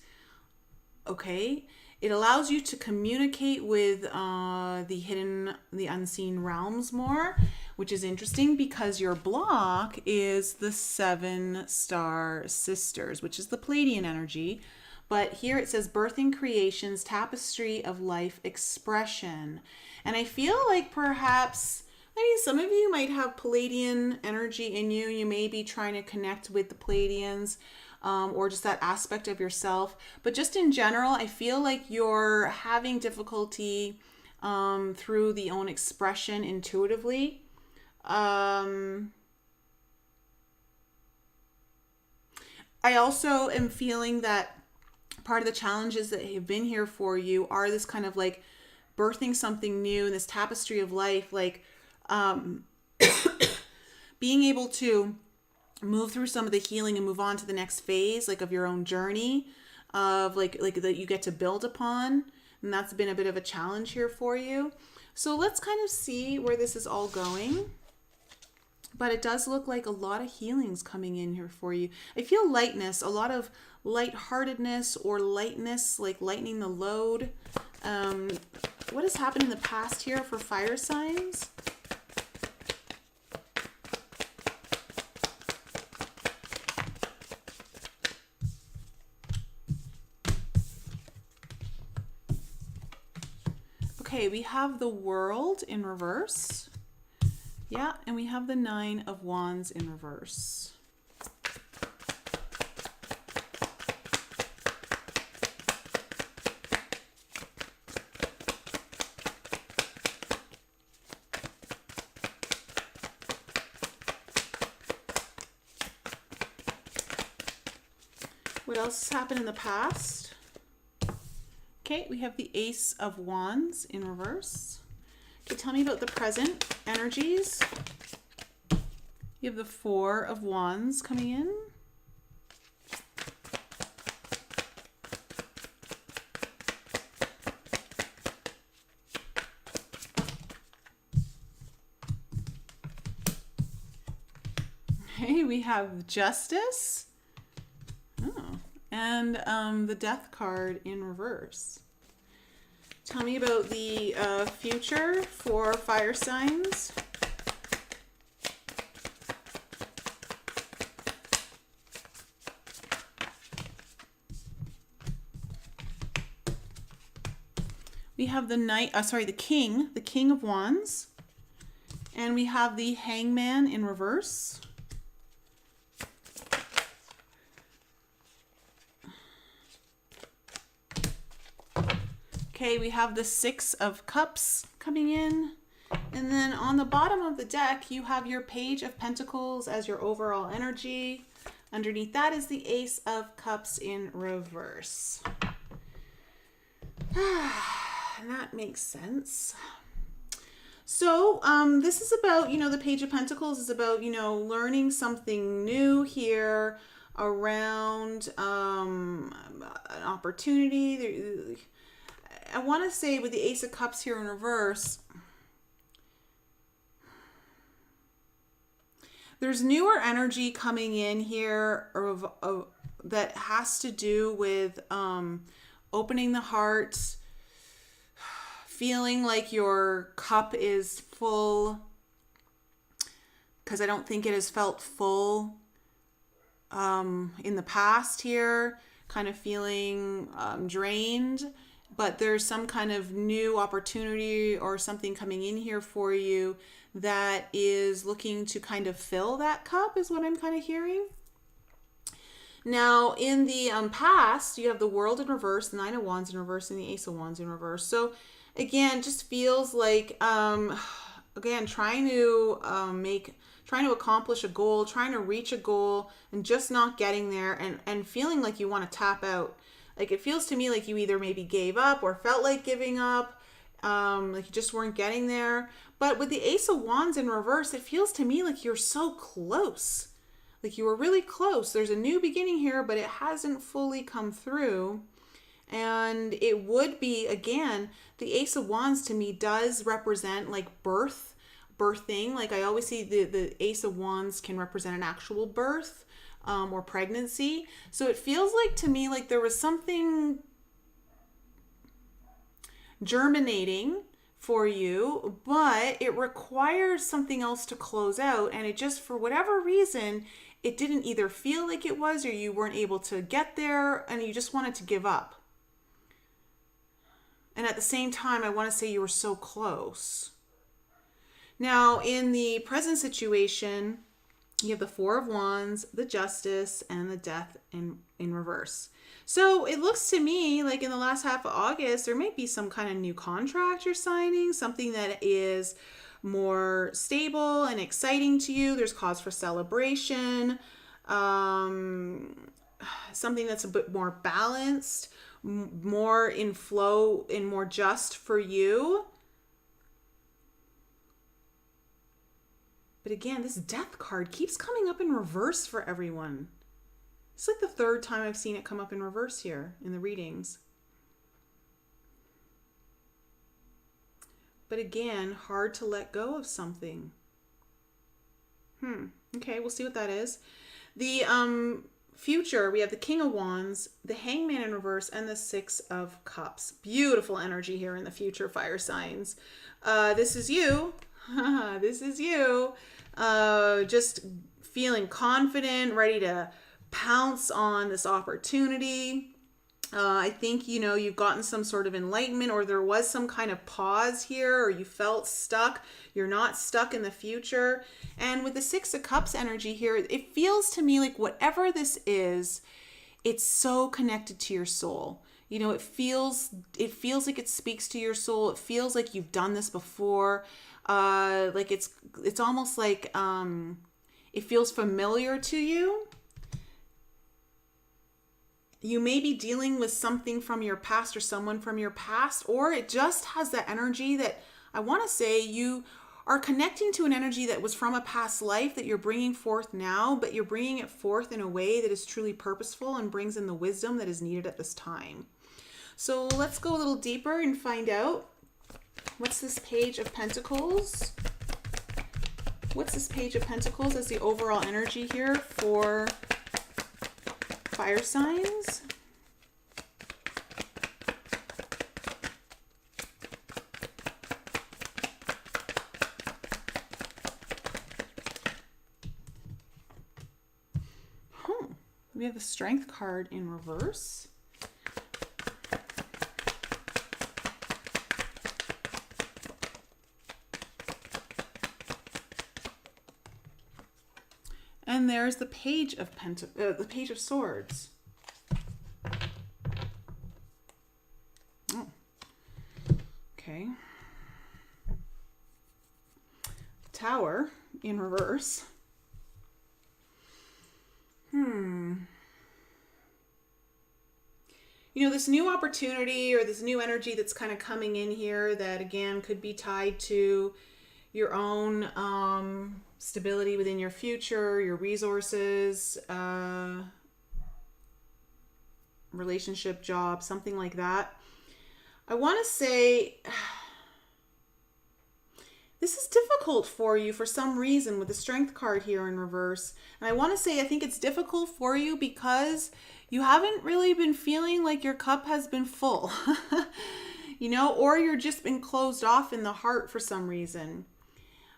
Okay. It allows you to communicate with the unseen realms more, which is interesting because your block is the 7-star sisters, which is the Pleiadian energy. But here it says birthing creations, tapestry of life expression. And I feel like perhaps, some of you might have Pleiadian energy in you. You may be trying to connect with the Pleiadians. Or just that aspect of yourself. But just in general, I feel like you're having difficulty through the own expression intuitively. I also am feeling that part of the challenges that have been here for you are this kind of like birthing something new in this tapestry of life, like being able to move through some of the healing and move on to the next phase, like of your own journey of like that you get to build upon. And that's been a bit of a challenge here for you. So let's kind of see where this is all going. But it does look like a lot of healings coming in here for you. I feel lightness, a lot of lightheartedness or lightness, like lightening the load. What has happened in the past here for fire signs? Okay, we have the World in reverse. Yeah, and we have the 9 of Wands in reverse. What else has happened in the past? Okay, we have the Ace of Wands in reverse. Okay, tell me about the present energies. You have the Four of Wands coming in. Okay, we have Justice. Oh, and the Death card in reverse. Tell me about the future for fire signs. We have the the King of Wands. And we have the Hangman in reverse. Okay, we have the Six of Cups coming in. And then on the bottom of the deck, you have your Page of Pentacles as your overall energy. Underneath that is the Ace of Cups in reverse. That makes sense. So this is about, the Page of Pentacles is about, learning something new here around an opportunity. I want to say with the Ace of Cups here in reverse, there's newer energy coming in here that has to do with opening the heart, feeling like your cup is full, because I don't think it has felt full in the past here, kind of feeling drained. But there's some kind of new opportunity or something coming in here for you that is looking to kind of fill that cup, is what I'm kind of hearing. Now, in the past, you have the World in reverse, the Nine of Wands in reverse, and the Ace of Wands in reverse. So, again, just feels like, again, trying to accomplish a goal, trying to reach a goal, and just not getting there, and feeling like you want to tap out. Like, it feels to me like you either maybe gave up or felt like giving up, like you just weren't getting there. But with the Ace of Wands in reverse, it feels to me like you're so close. Like you were really close. There's a new beginning here, but it hasn't fully come through. And it would be, again, the Ace of Wands to me does represent like birthing. Like I always see the Ace of Wands can represent an actual birth. Or pregnancy. So it feels like to me like there was something germinating for you, but it requires something else to close out, and it just, for whatever reason, it didn't either feel like it was, or you weren't able to get there, and you just wanted to give up. And at the same time, I want to say you were so close. Now, in the present situation, you have the Four of Wands, the Justice, and the Death in reverse. So it looks to me like in the last half of August, there might be some kind of new contract you're signing, something that is more stable and exciting to you. There's cause for celebration, something that's a bit more balanced, more in flow and more just for you. But again, this Death card keeps coming up in reverse for everyone. It's like the third time I've seen it come up in reverse here in the readings. But again, hard to let go of something. Okay, we'll see what that is. The future, we have the King of Wands, the Hangman in reverse, and the Six of Cups. Beautiful energy here in the future, fire signs. This is you. This is you. Just feeling confident, ready to pounce on this opportunity. I think, you've gotten some sort of enlightenment, or there was some kind of pause here, or you felt stuck. You're not stuck in the future. And with the Six of Cups energy here, it feels to me like whatever this is, it's so connected to your soul. It feels like it speaks to your soul. It feels like you've done this before. Like it's almost like it feels familiar to you. You may be dealing with something from your past or someone from your past, or it just has that energy that I want to say you are connecting to an energy that was from a past life that you're bringing forth now, but you're bringing it forth in a way that is truly purposeful and brings in the wisdom that is needed at this time. So let's go a little deeper and find out, what's this Page of Pentacles? What's this Page of Pentacles as the overall energy here for fire signs? We have the Strength card in reverse. And there's the Page of the Page of Swords. Oh. Okay. Tower in reverse. You know, this new opportunity or this new energy that's kind of coming in here that, again, could be tied to your own stability within your future, your resources, relationship, job, something like that. I want to say this is difficult for you for some reason with the Strength card here in reverse. And I want to say I think it's difficult for you because you haven't really been feeling like your cup has been full, you know, or you're just been closed off in the heart for some reason.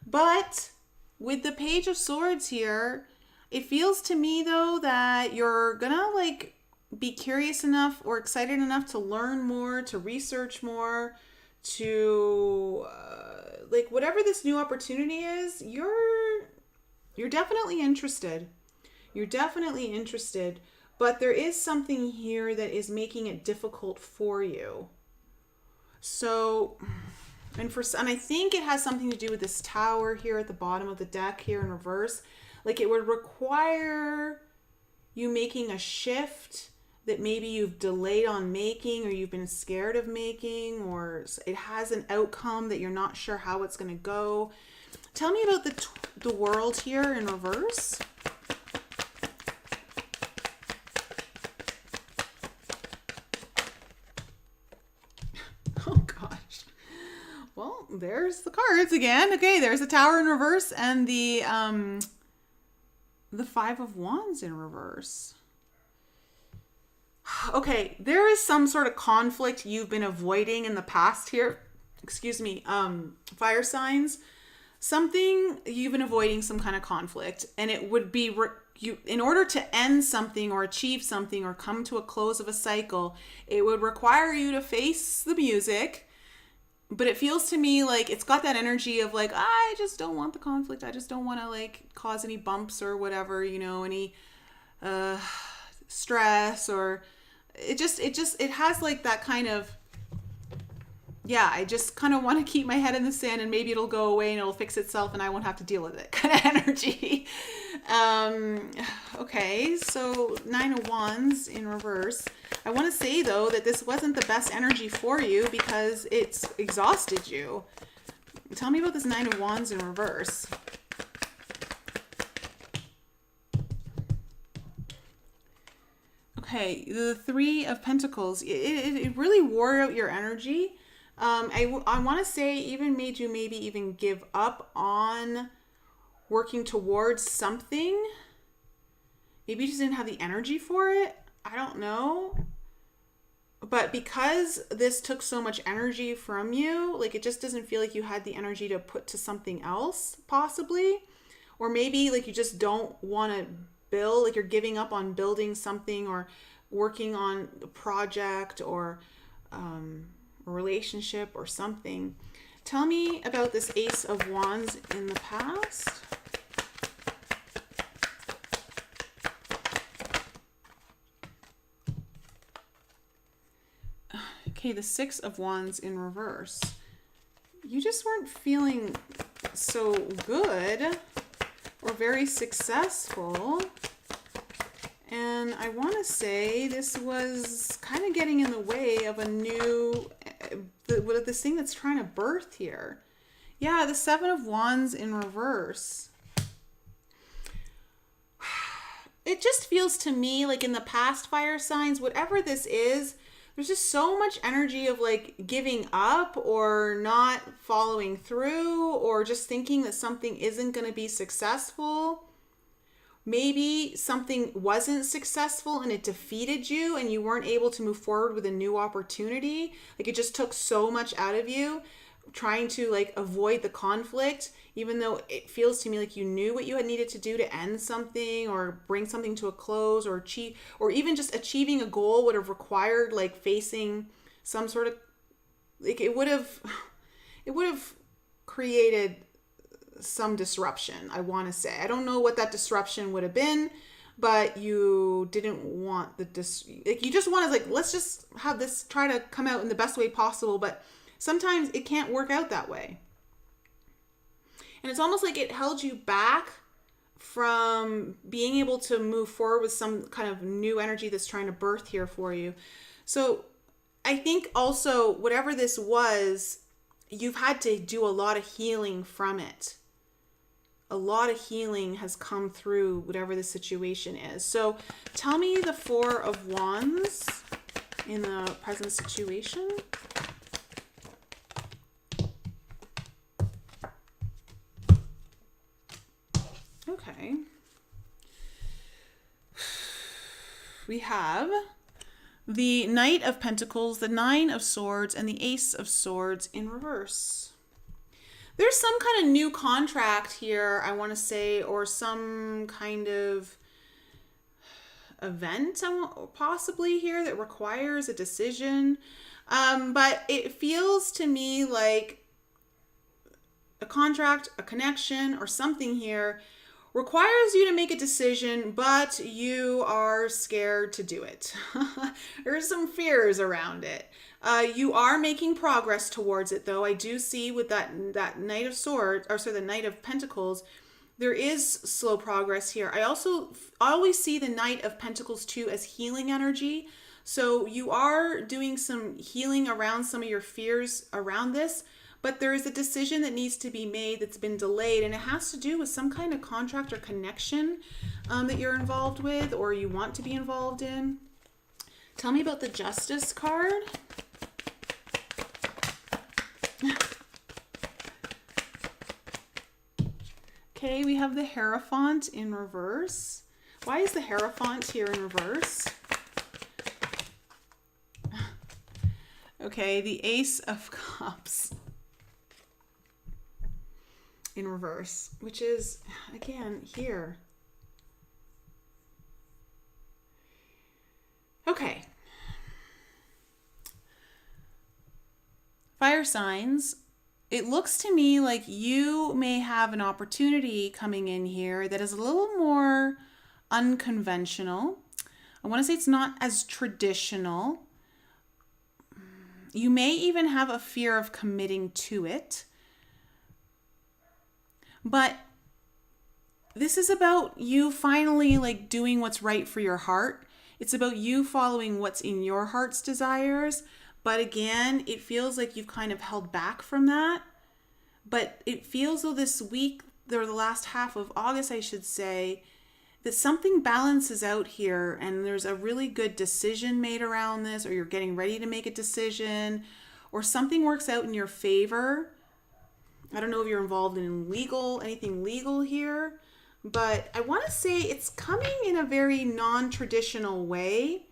But with the Page of Swords here, it feels to me though that you're gonna like be curious enough or excited enough to learn more, to research more, to like whatever this new opportunity is, you're definitely interested. You're definitely interested. But there is something here that is making it difficult for you. So, and I think it has something to do with this Tower here at the bottom of the deck here in reverse. Like it would require you making a shift that maybe you've delayed on making, or you've been scared of making, or it has an outcome that you're not sure how it's going to go. Tell me about the World here in reverse. Well, there's the cards again. Okay, there's the Tower in reverse and the Five of Wands in reverse. Okay, there is some sort of conflict you've been avoiding in the past here. Excuse me, fire signs. Something you've been avoiding, some kind of conflict, and it would be in order to end something or achieve something or come to a close of a cycle, it would require you to face the music. But it feels to me like it's got that energy of like, I just don't want the conflict. I just don't want to like cause any bumps or whatever, you know, any stress, or it has like that kind of, yeah, I just kind of want to keep my head in the sand and maybe it'll go away and it'll fix itself and I won't have to deal with it kind of energy. Okay, so Nine of Wands in reverse. I want to say, though, that this wasn't the best energy for you because it's exhausted you. Tell me about this Nine of Wands in reverse. Okay, the Three of Pentacles. It really wore out your energy. I want to say even made you maybe even give up on working towards something. Maybe you just didn't have the energy for it. I don't know. But because this took so much energy from you, like it just doesn't feel like you had the energy to put to something else, possibly. Or maybe like you just don't want to build, like you're giving up on building something or working on a project or a relationship or something. Tell me about this Ace of Wands in the past. Okay, the Six of Wands in reverse. You just weren't feeling so good or very successful. And I want to say this was kind of getting in the way of a new, this thing that's trying to birth here. Yeah, the Seven of Wands in reverse. It just feels to me like in the past fire signs, whatever this is, there's just so much energy of like giving up or not following through or just thinking that something isn't going to be successful. Maybe something wasn't successful and it defeated you and you weren't able to move forward with a new opportunity. Like it just took so much out of you trying to like avoid the conflict, even though it feels to me like you knew what you had needed to do to end something or bring something to a close or achieve, or even just achieving a goal would have required like facing some sort of, like it would have created some disruption. I want to say, I don't know what that disruption would have been, but you didn't want like you just wanted like, let's just have this try to come out in the best way possible, but sometimes it can't work out that way. And it's almost like it held you back from being able to move forward with some kind of new energy that's trying to birth here for you. So I think also whatever this was, you've had to do a lot of healing from it. A lot of healing has come through whatever the situation is. So tell me the Four of Wands in the present situation. Okay. We have the Knight of Pentacles, the Nine of Swords, and the Ace of Swords in reverse. There's some kind of new contract here, I want to say, or some kind of event possibly here that requires a decision. But it feels to me like a contract, a connection, or something here requires you to make a decision, but you are scared to do it. There's some fears around it. You are making progress towards it, though. I do see with that Knight of Swords, or sorry, the Knight of Pentacles, there is slow progress here. I always see the Knight of Pentacles too as healing energy. So you are doing some healing around some of your fears around this, but there is a decision that needs to be made that's been delayed, and it has to do with some kind of contract or connection that you're involved with or you want to be involved in. Tell me about the Justice card. Okay, we have the Hierophant in reverse. Why is the Hierophant here in reverse? Okay, the Ace of Cups in reverse, which is, again, here. Okay. Fire signs, it looks to me like you may have an opportunity coming in here that is a little more unconventional. I want to say it's not as traditional. You may even have a fear of committing to it. But this is about you finally like doing what's right for your heart. It's about you following what's in your heart's desires. But again, it feels like you've kind of held back from that. But it feels though this week, or the last half of August, I should say, that something balances out here and there's a really good decision made around this, or you're getting ready to make a decision, or something works out in your favor. I don't know if you're involved in anything legal here, but I want to say it's coming in a very non-traditional way.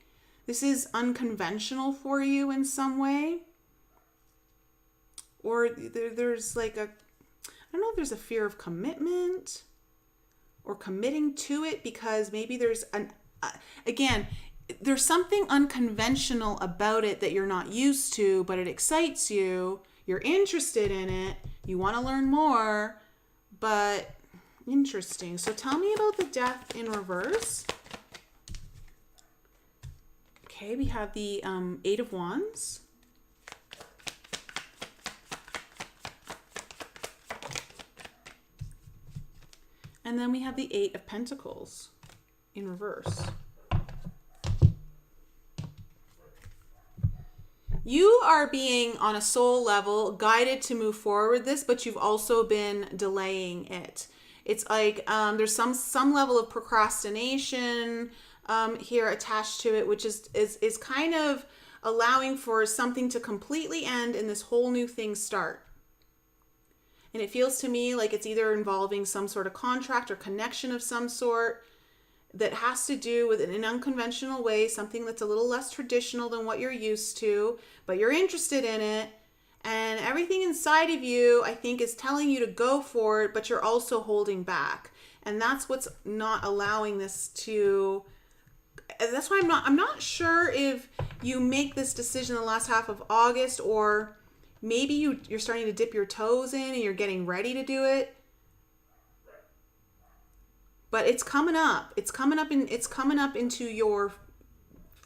This is unconventional for you in some way. Or there's like I don't know if there's a fear of commitment or committing to it, because maybe there's there's something unconventional about it that you're not used to, but it excites you. You're interested in it. You want to learn more, but interesting. So tell me about the Death in reverse. Okay, we have the Eight of Wands. And then we have the Eight of Pentacles in reverse. You are being on a soul level guided to move forward with this, but you've also been delaying it. It's like there's some level of procrastination here attached to it, which is kind of allowing for something to completely end and this whole new thing start. And it feels to me like it's either involving some sort of contract or connection of some sort that has to do with in an unconventional way, something that's a little less traditional than what you're used to, but you're interested in it. And everything inside of you, I think, is telling you to go for it, but you're also holding back. And that's what's not allowing this to... That's why I'm not sure if you make this decision in the last half of August, or maybe you're starting to dip your toes in and you're getting ready to do it. But it's coming up. It's coming up into your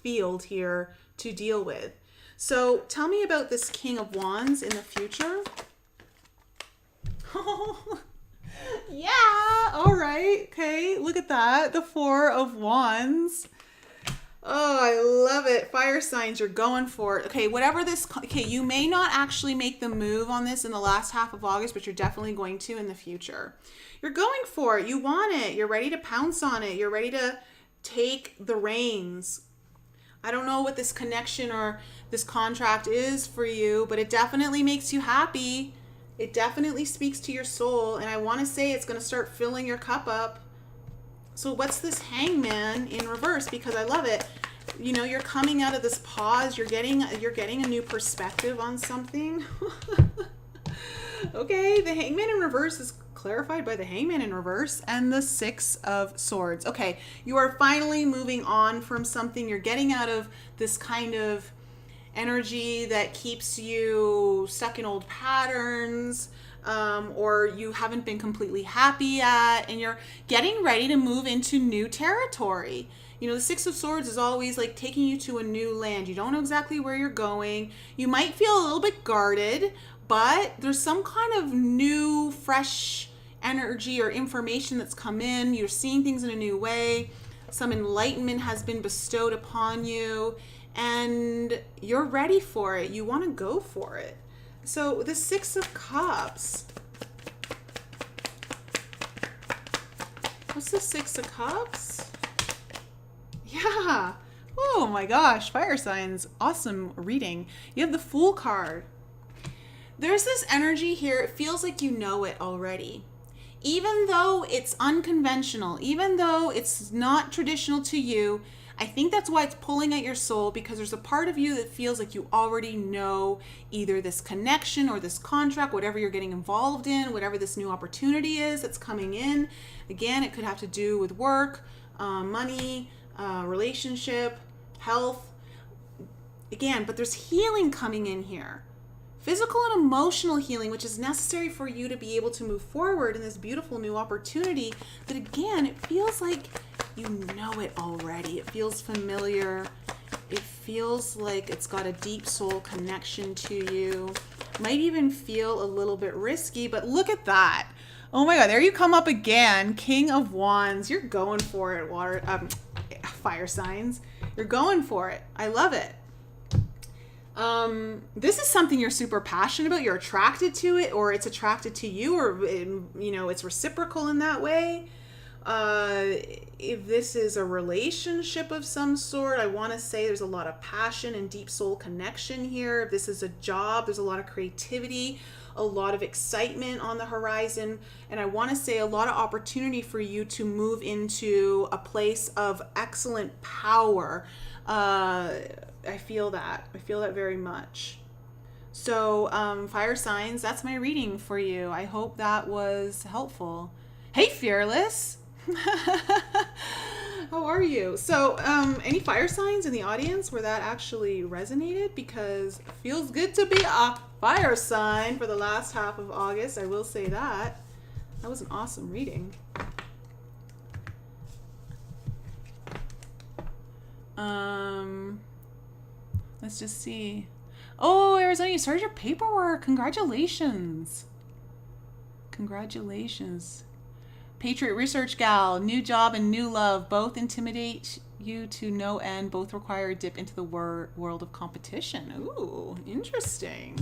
field here to deal with. So tell me about this King of Wands in the future. Oh, yeah. All right. Okay. Look at that. The Four of Wands. Oh, I love it. Fire signs, you're going for it. Okay, you may not actually make the move on this in the last half of August, but you're definitely going to in the future. You're going for it. You want it. You're ready to pounce on it. You're ready to take the reins. I don't know what this connection or this contract is for you, but it definitely makes you happy. It definitely speaks to your soul, and I want to say it's going to start filling your cup up. So what's this Hangman in reverse? Because I love it. You know, you're coming out of this pause. You're getting a new perspective on something. Okay, the Hangman in reverse is clarified by the Hangman in reverse and the Six of Swords. Okay, you are finally moving on from something. You're getting out of this kind of energy that keeps you stuck in old patterns. Or you haven't been completely happy at, and you're getting ready to move into new territory. You know, the Six of Swords is always like taking you to a new land. You don't know exactly where you're going. You might feel a little bit guarded, but there's some kind of new, fresh energy or information that's come in. You're seeing things in a new way. Some enlightenment has been bestowed upon you, and you're ready for it. You want to go for it. So the Six of Cups. What's the Six of Cups? Yeah. Oh my gosh. Fire signs. Awesome reading. You have the Fool card. There's this energy here. It feels like you know it already. Even though it's unconventional, even though it's not traditional to you, I think that's why it's pulling at your soul, because there's a part of you that feels like you already know either this connection or this contract, whatever you're getting involved in, whatever this new opportunity is that's coming in. Again, it could have to do with work, money, relationship, health. Again, but there's healing coming in here. Physical and emotional healing, which is necessary for you to be able to move forward in this beautiful new opportunity that, again, it feels like you know it already. It feels familiar. It feels like it's got a deep soul connection to you. Might even feel a little bit risky, but look at that. Oh my God, there you come up again. King of Wands. You're going for it, fire signs. You're going for it. I love it. This is something you're super passionate about. You're attracted to it, or it's attracted to you, or, it's reciprocal in that way. If this is a relationship of some sort, I want to say there's a lot of passion and deep soul connection here. If this is a job, there's a lot of creativity, a lot of excitement on the horizon. And I want to say a lot of opportunity for you to move into a place of excellent power. I feel that. I feel that very much. So, fire signs, that's my reading for you. I hope that was helpful. Hey, Fearless. How are you? So, any fire signs in the audience where that actually resonated? Because it feels good to be a fire sign for the last half of August. I will say that. That was an awesome reading. Let's just see. Oh, Arizona, you started your paperwork. Congratulations. Congratulations. Patriot Research Gal, new job and new love both intimidate you to no end. Both require a dip into the world of competition. Ooh, interesting.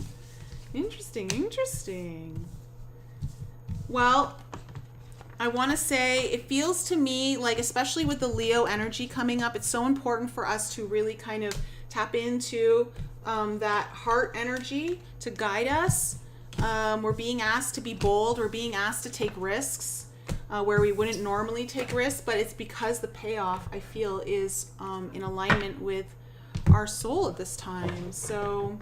Interesting. Well, I want to say it feels to me like, especially with the Leo energy coming up, it's so important for us to really kind of tap into that heart energy to guide us. We're being asked to be bold. We're being asked to take risks where we wouldn't normally take risks, but it's because the payoff, I feel, is in alignment with our soul at this time. So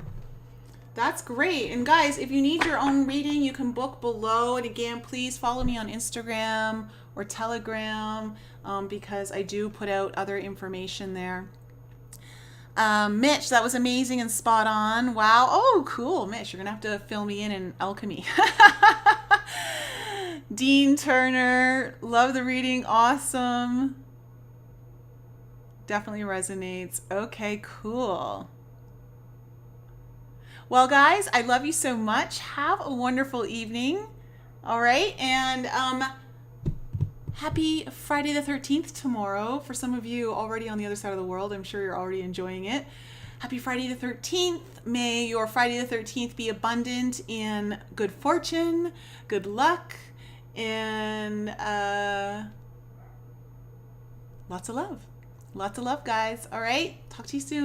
that's great. And guys, if you need your own reading, you can book below. And again, please follow me on Instagram or Telegram because I do put out other information there. Mitch, that was amazing and spot on. Wow. Oh, cool. Mitch, you're going to have to fill me in alchemy. Dean Turner, love the reading. Awesome. Definitely resonates. Okay, cool. Well, guys, I love you so much. Have a wonderful evening. All right. And happy Friday the 13th tomorrow. For some of you already on the other side of the world, I'm sure you're already enjoying it. Happy Friday the 13th. May your Friday the 13th be abundant in good fortune, good luck, and lots of love. Lots of love, guys. All right. Talk to you soon.